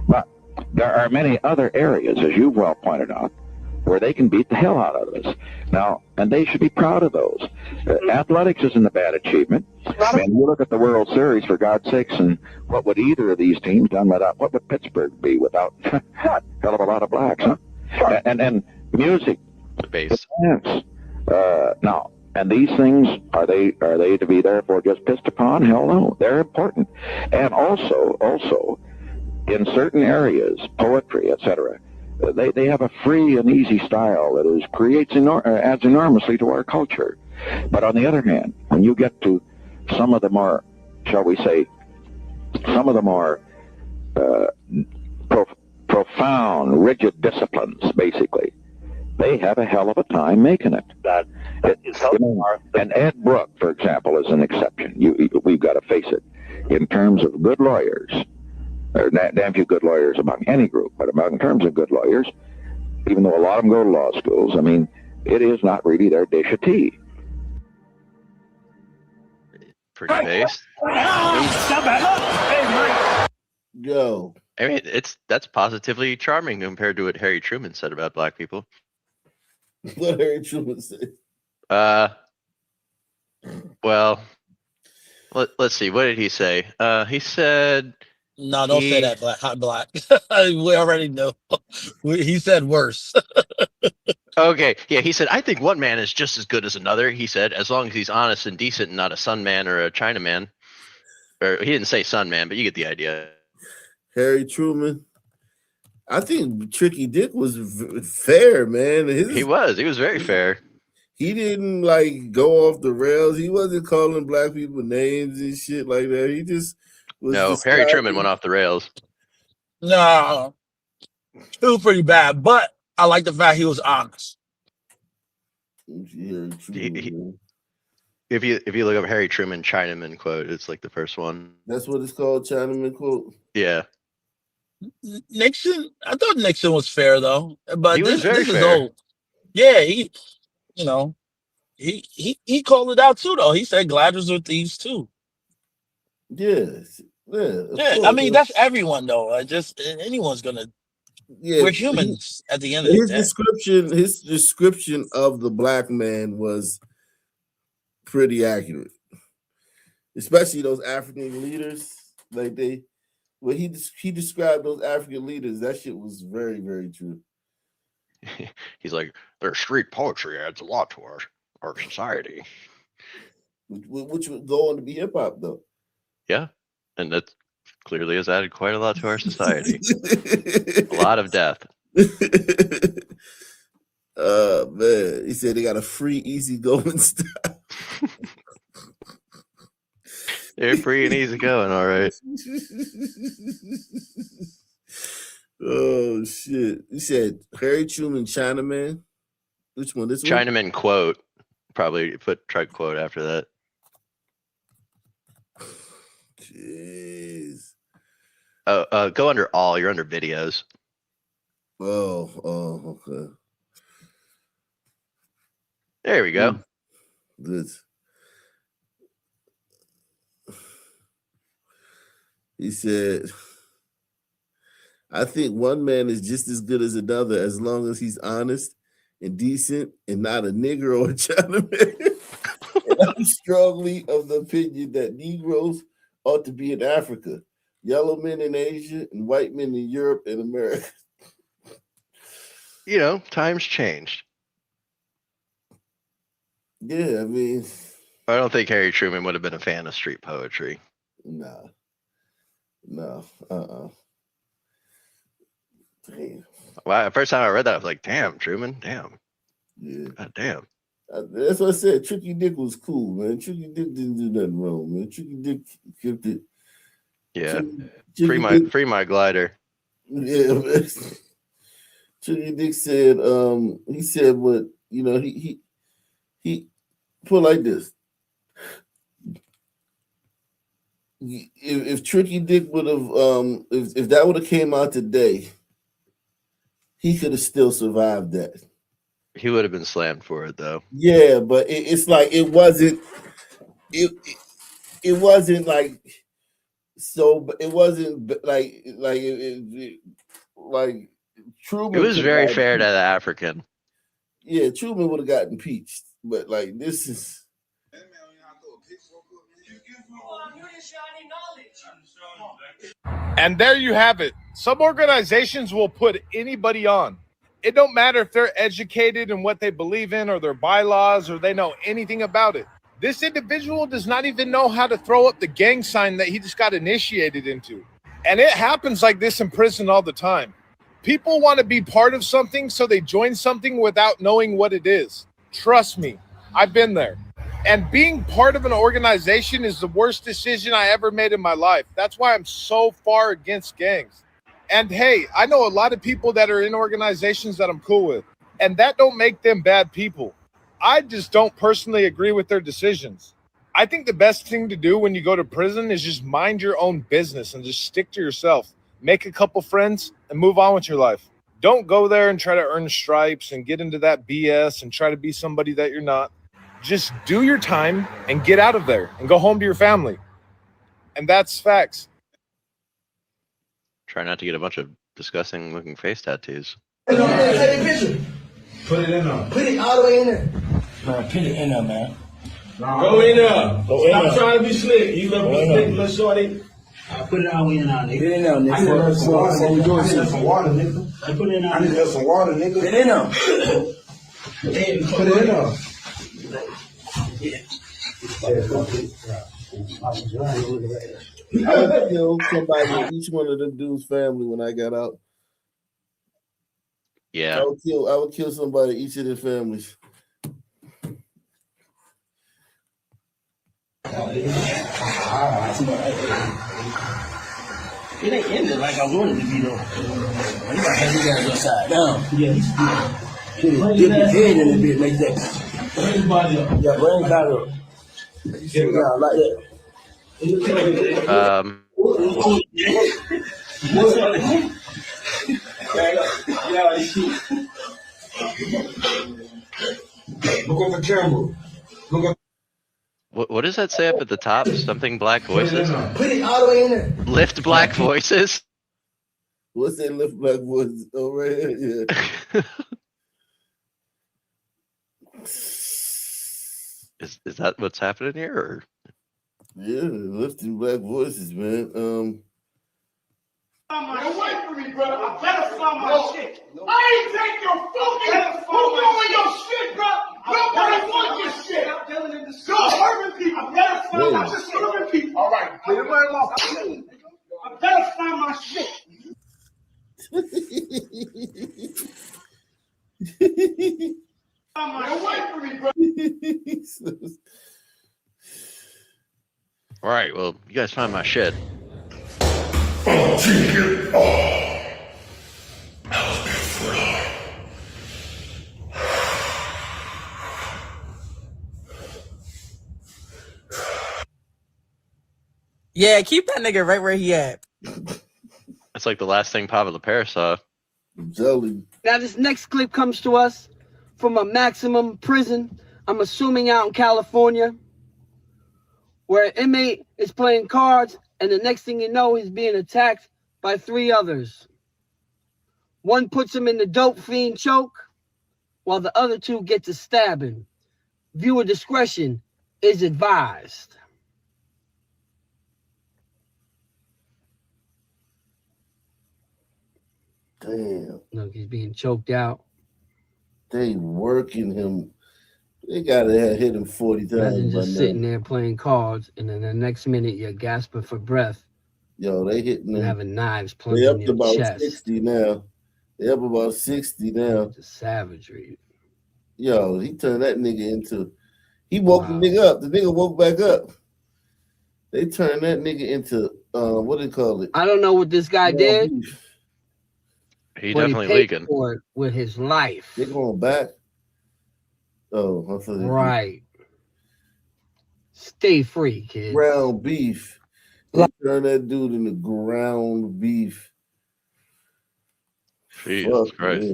But there are many other areas, as you've well pointed out, where they can beat the hell out of us. Now, and they should be proud of those. Athletics isn't a bad achievement. And you look at the World Series, for God's sakes, and what would either of these teams done without, what would Pittsburgh be without hell of a lot of blacks, huh? And music. Bass. Yes. Now, and these things, are they to be therefore just pissed upon? Hell no. They're important. And also, in certain areas, poetry, etc., they have a free and easy style that adds enormously to our culture. But on the other hand, when you get to some of the more, shall we say, some of the more profound, rigid disciplines, basically, they have a hell of a time making it. And Ed Brooke, for example, is an exception. We've got to face it. In terms of good lawyers, there are damn few good lawyers among any group, but in terms of good lawyers, even though a lot of them go to law schools, I mean, it is not really their dish of tea. Pretty based. Yo. I mean, that's positively charming compared to what Harry Truman said about black people. What Harry Truman said? Well, let's see. What did he say? He said. No, don't say that, hot black. We already know. He said worse. Okay, yeah, he said, I think one man is just as good as another, he said, as long as he's honest and decent and not a Sun man or a Chinaman. Or he didn't say Sun man, but you get the idea. Harry Truman. I think Tricky Dick was fair, man. He was very fair. He didn't like go off the rails. He wasn't calling black people names and shit like that. He just was. No, Harry Truman went off the rails. No, it was pretty bad, but I like the fact he was honest. If you look up Harry Truman Chinaman quote, it's like the first one. That's what it's called, Chinaman quote. Yeah. Nixon, I thought Nixon was fair though, but he was very this fair. is old. Yeah, he called it out too though. He said gliders were thieves too. Yes. Yeah. Yeah, I mean that's everyone though. Just anyone's gonna. Yeah, we're humans at the end of the day. His description of the black man was pretty accurate, especially those African leaders. Like when he described those African leaders, that shit was very, very true. He's like, their street poetry adds a lot to our society, which would go on to be hip hop, though. Yeah, and that clearly has added quite a lot to our society. A lot of death. Man, he said they got a free, easy going style. They're free and easy going, all right. Oh shit! He said Harry Truman, Chinaman. Which one? This one? Chinaman quote. Probably try quote after that. Jeez. Go under all. You're under videos. Oh, okay. There we go. Good. He said, I think one man is just as good as another as long as he's honest and decent and not a Negroe or Chinaman. And I'm strongly of the opinion that Negroes ought to be in Africa, yellow men in Asia, and white men in Europe and America. You know, times changed. Yeah, I mean, I don't think Harry Truman would have been a fan of street poetry. No. Damn. Wow, the first time I read that, I was like, damn, Truman, damn. Yeah. God damn. That's what I said. Tricky Dick was cool, man. Tricky Dick didn't do nothing wrong, man. Tricky Dick kept it. Yeah. Tricky Free my glider. Yeah, man. Tricky Dick said, he said what, you know, he put like this. If Tricky Dick would have if that would have came out today, he could have still survived that. He would have been slammed for it though. Yeah, but it's like it wasn't like so. It wasn't like like Truman. It was could've very gotten fair to impeached. the African. Yeah, Truman would have gotten impeached, but like this is. And there you have it. Some organizations will put anybody on. It don't matter if they're educated in what they believe in or their bylaws or they know anything about it. This individual does not even know how to throw up the gang sign that he just got initiated into. And it happens like this in prison all the time. People want to be part of something, so they join something without knowing what it is. Trust me, I've been there. And being part of an organization is the worst decision I ever made in my life. That's why I'm so far against gangs. And hey, I know a lot of people that are in organizations that I'm cool with, and that don't make them bad people. I just don't personally agree with their decisions. I think the best thing to do when you go to prison is just mind your own business and just stick to yourself. Make a couple friends and move on with your life. Don't go there and try to earn stripes and get into that BS and try to be somebody that you're not. Just do your time and get out of there and go home to your family. And that's facts. Try not to get a bunch of disgusting looking face tattoos. Put it in there. Put it all the way in there. Man, put it in there, man. Go in there. Stop trying to be slick. You gonna be slick, little shorty. I put it all the way in there, nigga. Put it in there, nigga. I need some water, nigga. I put it in there. I need some water, nigga. Put it in there. Put it in there. I would kill somebody in each one of them dudes' family when I got out. Yeah. I would kill somebody in each of their families. It ain't ended like I wanted to be though. You gotta have you guys upside down. Yeah. Dip your head in a bit like that. Bring his body up. Yeah, bring his body up. Yeah, like that. Look on the camera. Look up. What does that say up at the top? Something black voices? Put it all the way in there. Lift black voices? What's that lift black voices? Oh, right here, yeah. Is that what's happening here? Or? Yeah, lifting black voices, man. Away from me, brother. I better find my shit. I ain't take your fucking. Who going your shit, bro? Nobody wants your shit. You're hurting people. I better find my shit. Hurting people. All right, get it right off. I better find my shit. Away from me, bro. All right, well, you guys find my shit. Yeah, keep that nigga right where he at. That's like the last thing Papa LaPere saw. Jelly. Now this next clip comes to us from a maximum prison, I'm assuming out in California, where an inmate is playing cards and the next thing you know he's being attacked by 3 others. One puts him in the dope fiend choke while the other 2 get to stabbing. Viewer discretion is advised. Damn. Look, he's being choked out. They working him. They gotta have hit him 40 times. Imagine by just now. sitting there playing cards and then the next minute you're gasping for breath. Yo, they hitting and him. having knives They plunging up in to your about chest. 60 now. They up about 60 now. It's savagery. Yo, he turned that nigga into. He woke the nigga up. The nigga woke back up. They turned that nigga into what do they call it? I don't know what this guy did. He but definitely he paid leaking. for it with his life. They going back. Oh, I thought right. Stay free, kid. Ground beef. They turned that dude into ground beef. Jesus Christ.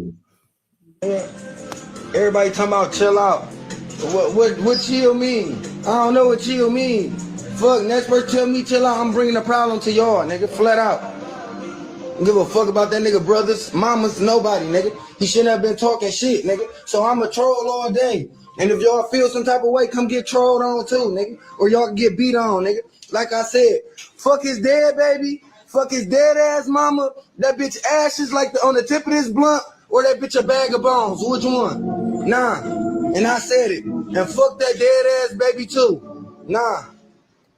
Everybody talking about chill out. What chill mean? I don't know what chill mean. Fuck, next person tell me chill out, I'm bringing a problem to y'all, nigga, flat out. Don't give a fuck about that nigga brothers, mamas, nobody, nigga. He shouldn't have been talking shit, nigga. So I'm a troll all day. And if y'all feel some type of way, come get trolled on too, nigga. Or y'all can get beat on, nigga. Like I said, fuck his dead baby, fuck his dead ass mama, that bitch ashes like on the tip of this blunt, or that bitch a bag of bones. Which one? Nah. And I said it. And fuck that dead ass baby too. Nah.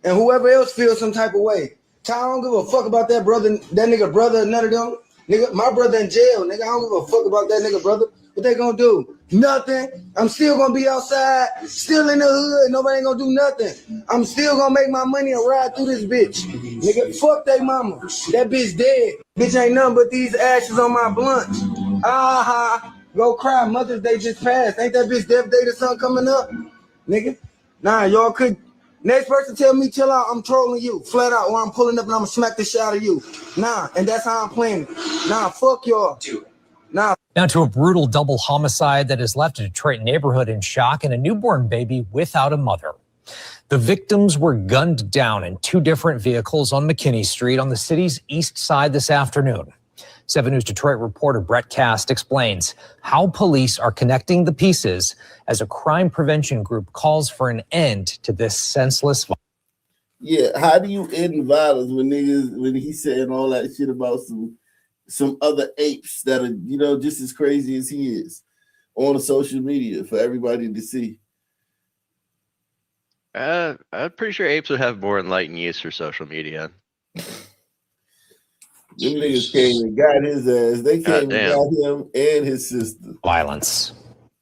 And whoever else feels some type of way. I don't give a fuck about that brother, that nigga brother, none of them. Nigga, my brother in jail, nigga. I don't give a fuck about that nigga brother. What they gonna do? Nothing. I'm still gonna be outside, still in the hood. Nobody ain't gonna do nothing. I'm still gonna make my money and ride through this bitch. Nigga, fuck they mama. That bitch dead. Bitch ain't nothing but these ashes on my blunt. Go cry. Mother's Day just passed. Ain't that bitch Death Day the sun coming up? Nigga. Nah, y'all could. Next person tell me chill out, I'm trolling you, flat out, or I'm pulling up and I'm gonna smack the shit out of you. Nah, and that's how I'm playing it. Nah, fuck y'all. Nah. Now to a brutal double homicide that has left a Detroit neighborhood in shock and a newborn baby without a mother. The victims were gunned down in two different vehicles on McKinney Street on the city's east side this afternoon. 7 News Detroit reporter Brett Cast explains how police are connecting the pieces as a crime prevention group calls for an end to this senseless violence. Yeah, how do you end violence when he's saying all that shit about some other apes that are, just as crazy as he is on the social media for everybody to see? I'm pretty sure apes would have more enlightened use for social media. Them niggas came and got his ass. They came and got him and his sister. Violence.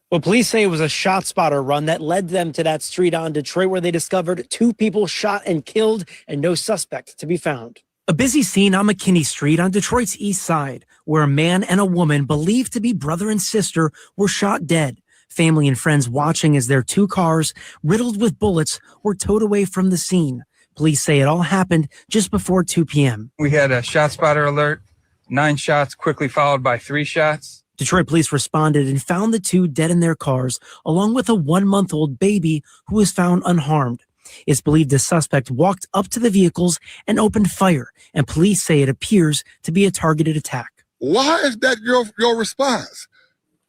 Well, police say it was a shot spotter run that led them to that street on Detroit where they discovered 2 people shot and killed and no suspect to be found. A busy scene on McKinney Street on Detroit's east side where a man and a woman believed to be brother and sister were shot dead. Family and friends watching as their 2 cars, riddled with bullets, were towed away from the scene. Police say it all happened just before 2 p.m. We had a shot spotter alert, 9 shots quickly followed by 3 shots. Detroit police responded and found the 2 dead in their cars, along with a 1-month-old baby who was found unharmed. It's believed the suspect walked up to the vehicles and opened fire, and police say it appears to be a targeted attack. Why is that your response?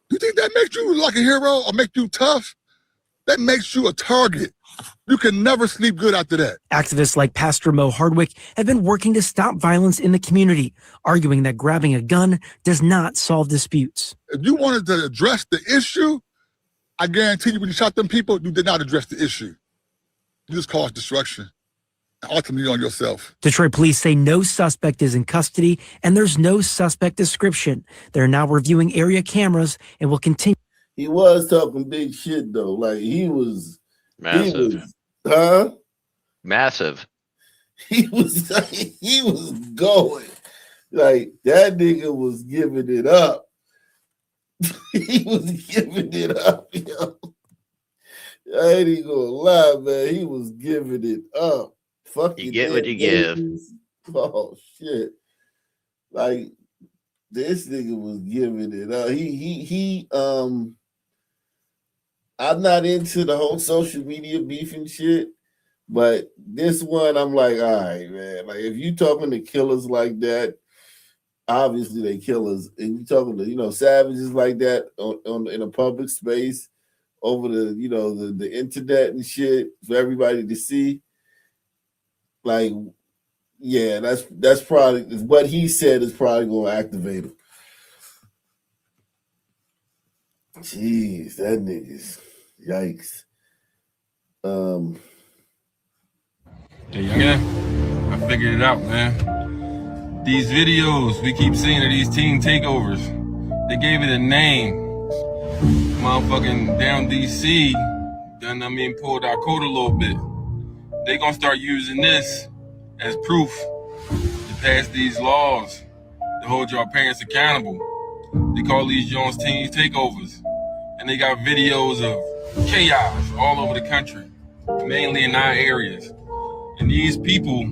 Do you think that makes you like a hero or make you tough? That makes you a target. You can never sleep good after that. Activists like Pastor Mo Hardwick have been working to stop violence in the community, arguing that grabbing a gun does not solve disputes. If you wanted to address the issue, I guarantee you when you shot them people, you did not address the issue. You just caused destruction, ultimately on yourself. Detroit police say no suspect is in custody and there's no suspect description. They're now reviewing area cameras and will continue. He was talking big shit though. Like he was massive. Massive. He was going. Like that nigga was giving it up. He was giving it up, yo. I ain't even gonna lie, man. He was giving it up. Fuck you get what you give. Oh shit. Like this nigga was giving it up. He I'm not into the whole social media beef and shit, but this one I'm like, all right, man. Like if you talking to killers like that, obviously they killers, and you talking to savages like that in a public space over the internet and shit for everybody to see. Like, yeah, that's probably what he said is probably gonna activate him. Jeez, that nigga's yikes. Yeah, I figured it out, man. These videos we keep seeing of these teen takeovers, they gave it a name. motherfucking down DC done, pulled our code a little bit. They gonna start using this as proof to pass these laws to hold your parents accountable. They call these Jones teen takeovers. And they got videos of chaos all over the country, mainly in our areas. And these people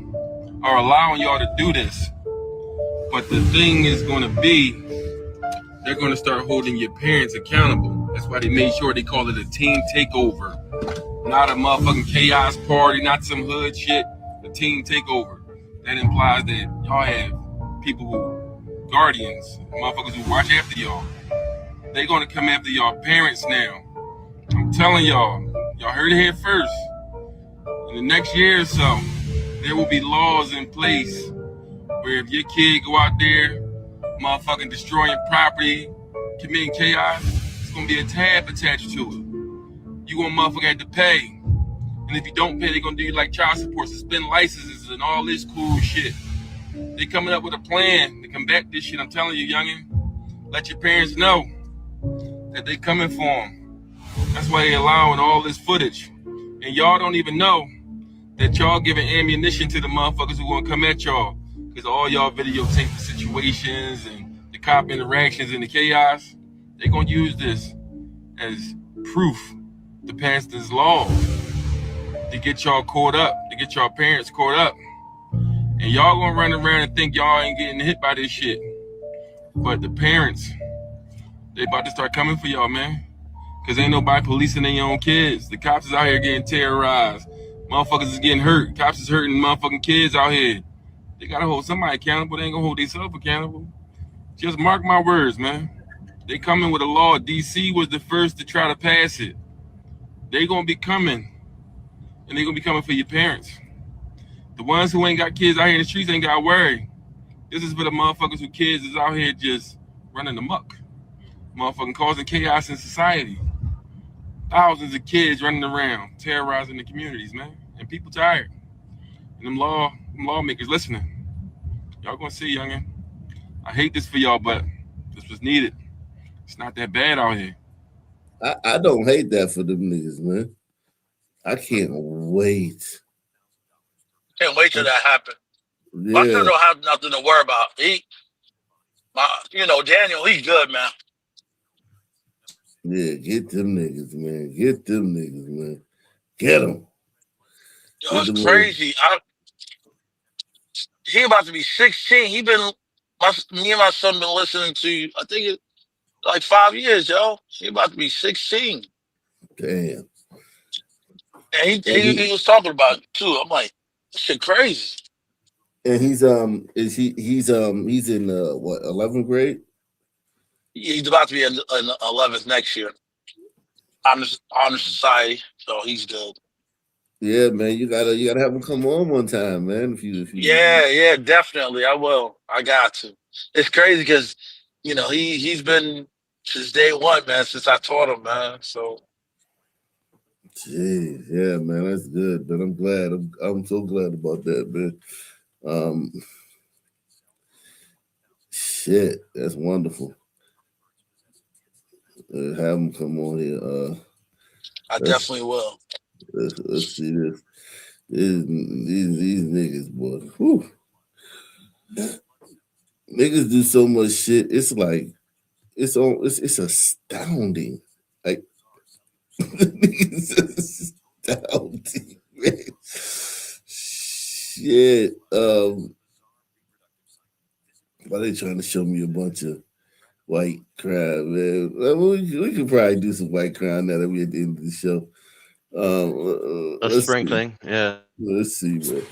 are allowing y'all to do this. But the thing is gonna be, they're gonna start holding your parents accountable. That's why they made sure they call it a teen takeover. Not a motherfucking chaos party, not some hood shit, a teen takeover. That implies that y'all have people who, guardians, motherfuckers who watch after y'all. They gonna come after y'all parents now. I'm telling y'all heard it here first. In the next year or so, there will be laws in place where if your kid go out there, motherfucking destroying property, committing chaos, it's gonna be a tab attached to it. You gonna motherfucker have to pay. And if you don't pay, they're gonna do you like child support, suspend licenses and all this cool shit. They coming up with a plan to combat this shit. I'm telling you, youngin', let your parents know that they coming for them. That's why they allowing all this footage. And y'all don't even know that y'all giving ammunition to the motherfuckers who gonna come at y'all. Because all y'all videotape the situations and the cop interactions and the chaos. They gonna use this as proof to pass this law. To get y'all caught up, to get y'all parents caught up. And y'all gonna run around and think y'all ain't getting hit by this shit. But the parents, they about to start coming for y'all, man. Because ain't nobody policing their own kids. The cops is out here getting terrorized. Motherfuckers is getting hurt. Cops is hurting motherfucking kids out here. They gotta hold somebody accountable. They ain't gonna hold themselves accountable. Just mark my words, man. They coming with a law. DC was the first to try to pass it. They gonna be coming. And they gonna be coming for your parents. The ones who ain't got kids out here in the streets ain't gotta worry. This is for the motherfuckers who kids is out here just running amok. Motherfucking causing chaos in society. Thousands of kids running around, terrorizing the communities, man. And people tired. And them lawmakers listening. Y'all gonna see, youngin'. I hate this for y'all, but this was needed. It's not that bad out here. I don't hate that for them niggas, man. I can't wait. Can't wait till that happens. Yeah. My son don't have nothing to worry about. Daniel, he's good, man. Yeah, get them niggas, man. Get them niggas, man. Get them. Yo, it's crazy. He about to be 16. Me and my son been listening to, I think it's like 5 years, yo. He about to be 16. Damn. And he was talking about it too. I'm like, this shit crazy. And he's in 11th grade? He's about to be in 11th next year. Honor society, so he's good. Yeah, man, you gotta have him come on one time, man. If you Yeah, definitely. I will. I got to. It's crazy because he's been since day one, man. Since I taught him, man. So. Jeez, yeah, man, that's good. But I'm glad. I'm so glad about that, man. Shit, that's wonderful. Have him come on here. I definitely will. Let's see this. These niggas, boy. Whew. Niggas do so much shit. It's like it's astounding. Like it's astounding, man. Shit. Why they trying to show me a bunch of white crime, man? We could probably do some white crime now that we're at the end of the show. A spring thing, yeah. Let's see, man.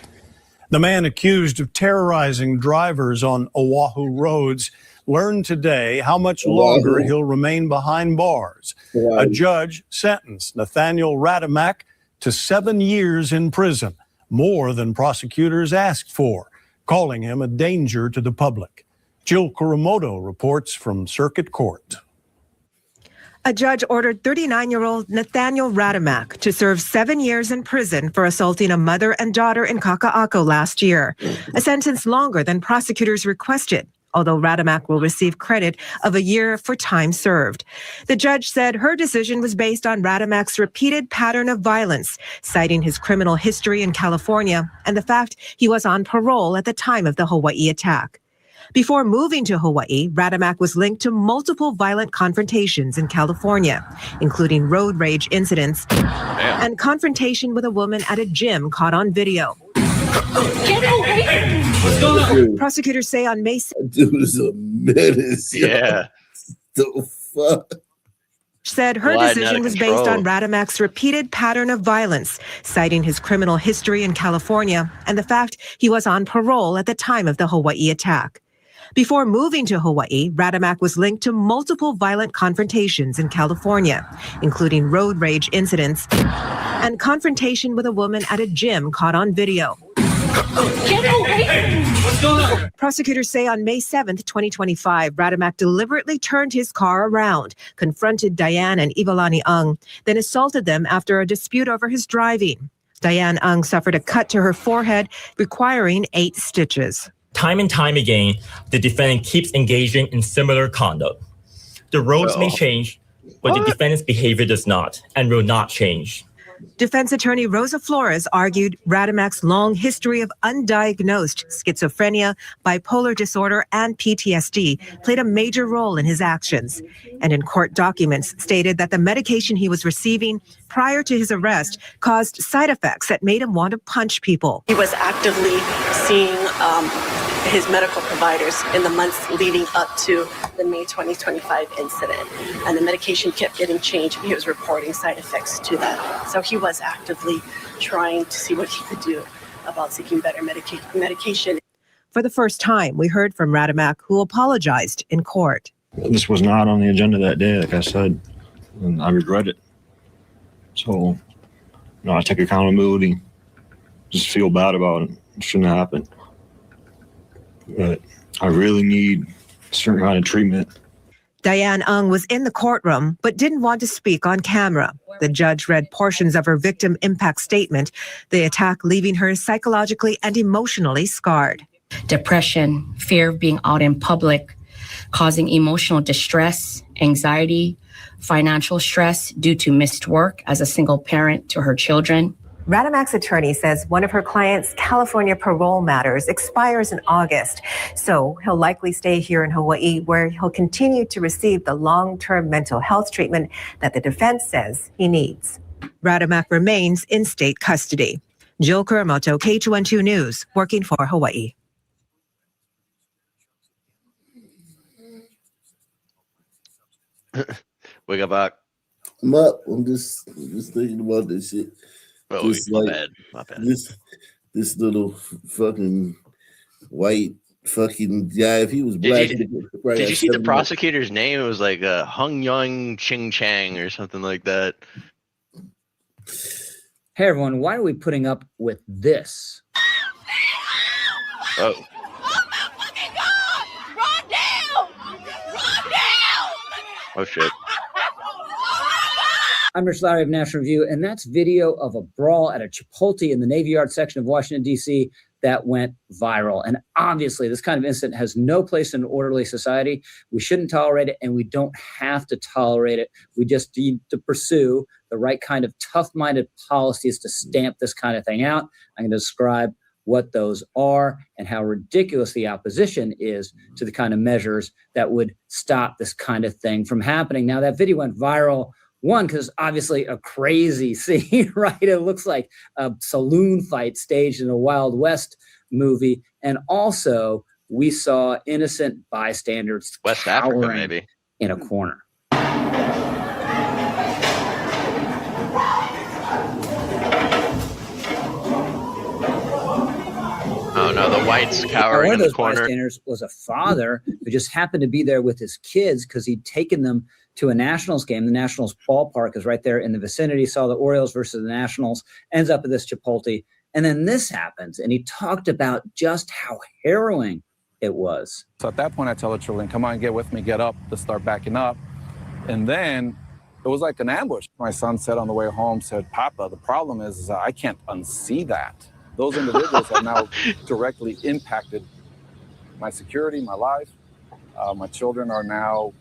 The man accused of terrorizing drivers on Oahu roads learned today how much longer he'll remain behind bars. A judge sentenced Nathaniel Radamak to 7 years in prison, more than prosecutors asked for, calling him a danger to the public. Jill Kuramoto reports from Circuit Court. A judge ordered 39-year-old Nathaniel Radamak to serve 7 years in prison for assaulting a mother and daughter in Kaka'ako last year, a sentence longer than prosecutors requested. although Radamak will receive credit of a year for time served. The judge said her decision was based on Radamak's repeated pattern of violence, citing his criminal history in California and the fact he was on parole at the time of the Hawaii attack. Before moving to Hawaii, Radamak was linked to multiple violent confrontations in California, including road rage incidents and confrontation with a woman at a gym caught on video. Get away! What's going on? Prosecutors say on May 6th, dude is a menace. Yeah. The fuck? Said her decision was based on Radamak's repeated pattern of violence, citing his criminal history in California and the fact he was on parole at the time of the Hawaii attack. Before moving to Hawaii, Radamak was linked to multiple violent confrontations in California, including road rage incidents and confrontation with a woman at a gym caught on video. Get away! What's going on? Prosecutors say on May 7th, 2025, Radamak deliberately turned his car around, confronted Diane and Ivalani Ang, then assaulted them after a dispute over his driving. Diane Ang suffered a cut to her forehead, requiring 8 stitches. Time and time again, the defendant keeps engaging in similar conduct. The roads may change, but the defendant's behavior does not and will not change. Defense attorney Rosa Flores argued Radamak's long history of undiagnosed schizophrenia, bipolar disorder, and PTSD played a major role in his actions. And in court documents stated that the medication he was receiving prior to his arrest caused side effects that made him want to punch people. He was actively seeing his medical providers in the months leading up to the May 2025 incident. And the medication kept getting changed. He was reporting side effects to that. So he was actively trying to see what he could do about seeking better medication. For the first time, we heard from Radamak, who apologized in court. This was not on the agenda that day, like I said, and I regret it. So, I take accountability, just feel bad about it. It shouldn't have happened. But I really need a certain kind of treatment. Diane Ang was in the courtroom, but didn't want to speak on camera. The judge read portions of her victim impact statement, the attack leaving her psychologically and emotionally scarred. Depression, fear of being out in public, causing emotional distress, anxiety, financial stress due to missed work as a single parent to her children. Radamak's attorney says one of her client's California parole matters expires in August, so he'll likely stay here in Hawaii, where he'll continue to receive the long-term mental health treatment that the defense says he needs. Radamak remains in state custody. Jill Kuramoto, K212 News, working for Hawaii. Wake up, back. I'm up. I'm just thinking about this shit. Oh, Just my like bad. My bad. This little fucking white fucking guy. If he was black, Did you see the prosecutor's name? It was like Hung Young Ching Chang or something like that. Hey everyone, why are we putting up with this? Oh. Oh shit. I'm Rich Lowry of National Review, and that's video of a brawl at a Chipotle in the Navy Yard section of Washington, D.C. that went viral. And obviously, this kind of incident has no place in an orderly society. We shouldn't tolerate it, and we don't have to tolerate it. We just need to pursue the right kind of tough-minded policies to stamp this kind of thing out. I'm going to describe what those are and how ridiculous the opposition is to the kind of measures that would stop this kind of thing from happening. Now, that video went viral. One, because obviously a crazy scene, right? It looks like a saloon fight staged in a Wild West movie. And also, we saw innocent bystanders West Africa, maybe, in a corner. Oh no, the whites cowering One in of the those corner. bystanders was a father who just happened to be there with his kids because he'd taken them to a Nationals game. The Nationals ballpark is right there in the vicinity. Saw the Orioles versus the Nationals, ends up at this Chipotle. And then this happens. And he talked about just how harrowing it was. So at that point, I tell the children, come on, get with me, get up, to start backing up. And then it was like an ambush. My son said on the way home, said, Papa, the problem is I can't unsee that. Those individuals have now directly impacted my security, my life. My children are now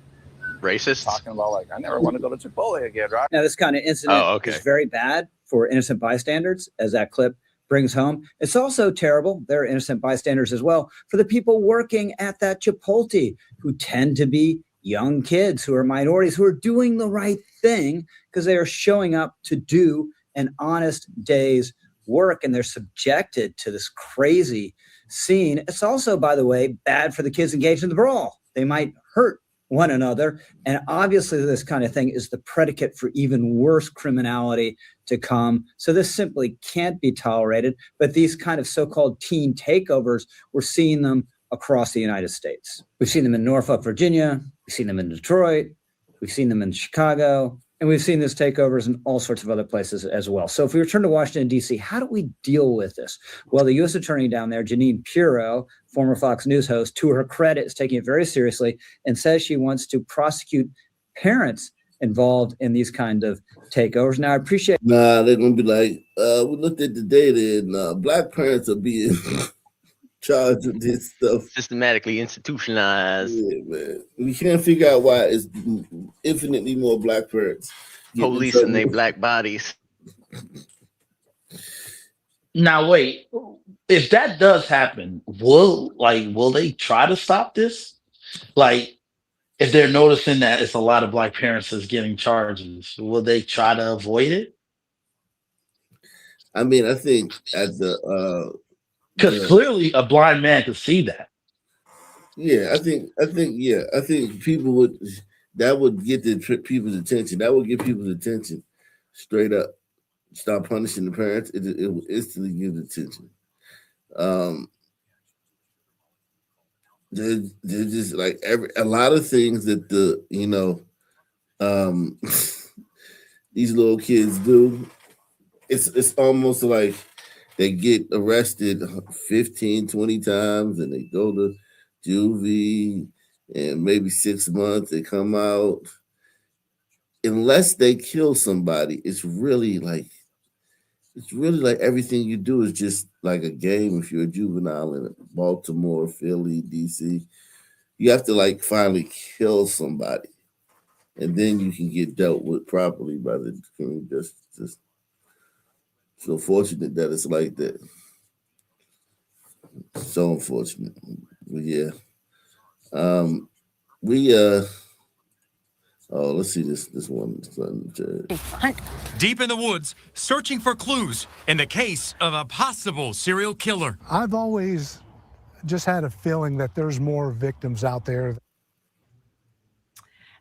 racist, talking about like, I never want to go to Chipotle again, right? Now, this kind of incident is very bad for innocent bystanders, as that clip brings home. It's also terrible, there are innocent bystanders as well, for the people working at that Chipotle, who tend to be young kids, who are minorities, who are doing the right thing because they are showing up to do an honest day's work, and they're subjected to this crazy scene. It's also, by the way, bad for the kids engaged in the brawl. They might hurt one another. And obviously this kind of thing is the predicate for even worse criminality to come. So this simply can't be tolerated. But these kind of so-called teen takeovers, we're seeing them across the United States. We've seen them in Norfolk, Virginia. We've seen them in Detroit. We've seen them in Chicago. And we've seen these takeovers in all sorts of other places as well. So if we return to Washington, D.C., how do we deal with this? Well, the U.S. attorney down there, Jeanine Pirro, former Fox News host, to her credit, is taking it very seriously and says she wants to prosecute parents involved in these kind of takeovers. Now, I appreciate... Nah, they're going to be like, we looked at the data and black parents are being charged with this stuff. Systematically institutionalized. Yeah, man. We can't figure out why it's infinitely more black parents. Police and their black bodies. Now, wait. If that does happen, will they try to stop this? Like, if they're noticing that it's a lot of black parents that's getting charges, will they try to avoid it? I mean, I think at the because clearly a blind man could see that. Yeah, I think people would get the people's attention. That would get people's attention straight up. Stop punishing the parents. It will instantly give attention. There's just like a lot of things that these little kids do. It's almost like they get arrested 15, 20 times and they go to juvie and maybe 6 months, they come out. Unless they kill somebody, it's really like everything you do is just like a game. If you're a juvenile in Baltimore, Philly, DC, you have to like finally kill somebody, and then you can get dealt with properly by the criminal justice. So fortunate that it's like that. So unfortunate. But yeah. Let's see this one. Deep in the woods, searching for clues in the case of a possible serial killer. I've always just had a feeling that there's more victims out there.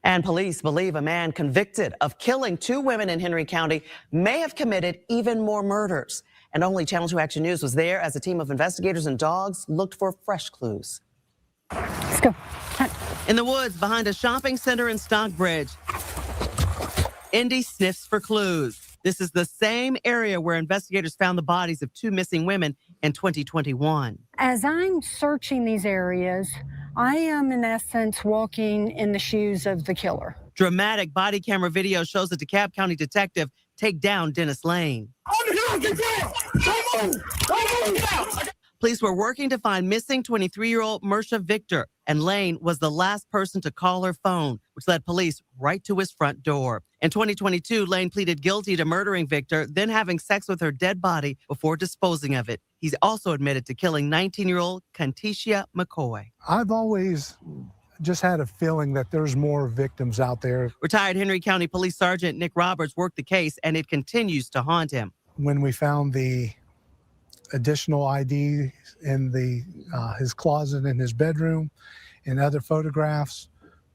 And police believe a man convicted of killing 2 women in Henry County may have committed even more murders. And only Channel 2 Action News was there as a team of investigators and dogs looked for fresh clues. Let's go. In the woods behind a shopping center in Stockbridge, Indy sniffs for clues. This is the same area where investigators found the bodies of 2 missing women in 2021. As I'm searching these areas, I am in essence walking in the shoes of the killer. Dramatic body camera video shows a DeKalb County detective take down Dennis Lane. Police were working to find missing 23-year-old Mersha Victor, and Lane was the last person to call her phone, which led police right to his front door. In 2022, Lane pleaded guilty to murdering Victor, then having sex with her dead body before disposing of it. He's also admitted to killing 19-year-old Conticia McCoy. I've always just had a feeling that there's more victims out there. Retired Henry County Police Sergeant Nick Roberts worked the case, and it continues to haunt him. When we found the additional ID in his closet in his bedroom and other photographs,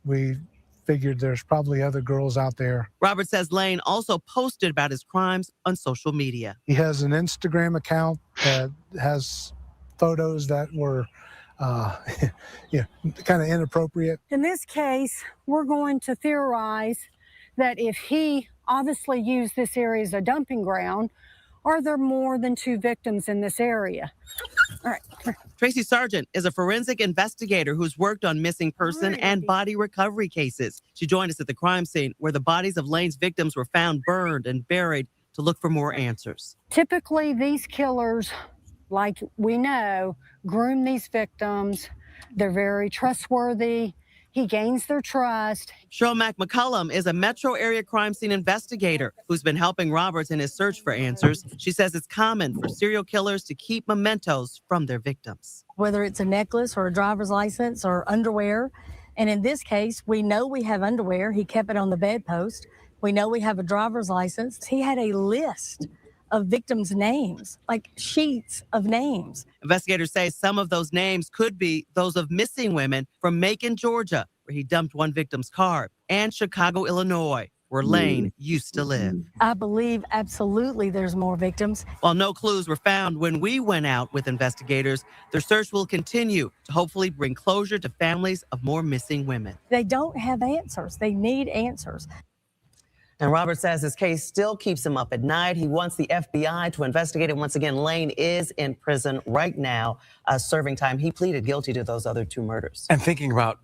we figured there's probably other girls out there. Robert says Lane also posted about his crimes on social media. He has an Instagram account that has photos that were kind of inappropriate. In this case, we're going to theorize that if he obviously used this area as a dumping ground, are there more than 2 victims in this area? All right. Tracy Sargent is a forensic investigator who's worked on missing person and body recovery cases. She joined us at the crime scene where the bodies of Lane's victims were found burned and buried to look for more answers. Typically, these killers, like we know, groom these victims. They're very trustworthy. He gains their trust. Shomack McCullum is a metro area crime scene investigator who's been helping Roberts in his search for answers. She says it's common for serial killers to keep mementos from their victims. Whether it's a necklace or a driver's license or underwear. And in this case, we know we have underwear. He kept it on the bedpost. We know we have a driver's license. He had a list of victims' names, like sheets of names. Investigators say some of those names could be those of missing women from Macon, Georgia, where he dumped one victim's car, and Chicago, Illinois, where Lane used to live. I believe absolutely there's more victims. While no clues were found when we went out with investigators, their search will continue to hopefully bring closure to families of more missing women. They don't have answers. They need answers. And Robert says his case still keeps him up at night. He wants the FBI to investigate it. Once again, Lane is in prison right now, serving time. He pleaded guilty to those other 2 murders. And thinking about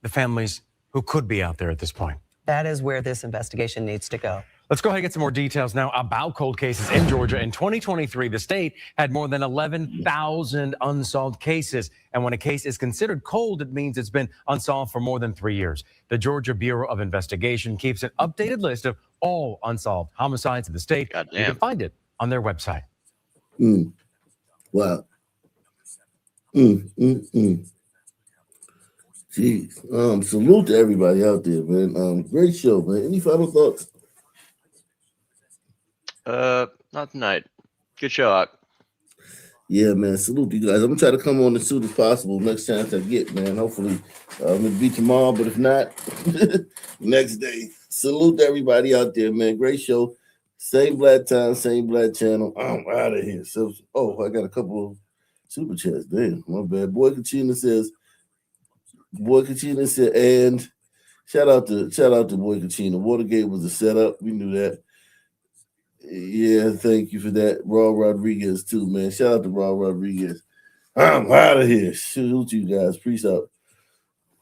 the families who could be out there at this point. That is where this investigation needs to go. Let's go ahead and get some more details now about cold cases in Georgia. In 2023, the state had more than 11,000 unsolved cases. And when a case is considered cold, it means it's been unsolved for more than 3 years. The Georgia Bureau of Investigation keeps an updated list of all unsolved homicides in the state. You can find it on their website. Wow. Jeez. Salute to everybody out there, man. Great show, man. Any final thoughts? Not tonight. Good show, Ak. Yeah, man. Salute you guys. I'm gonna try to come on as soon as possible. Next chance I get, man. Hopefully, it'll be tomorrow, but if not, next day. Salute to everybody out there, man. Great show. Same black time, same black channel. I'm out of here. So, I got a couple of super chats. Damn, my bad. Boy Kachina says, and shout out to Boy Kachina. Watergate was a setup. We knew that. Yeah, thank you for that. Raw Rodriguez too, man. Shout out to Raw Rodriguez. I'm out of here. Shoot you guys. Peace out.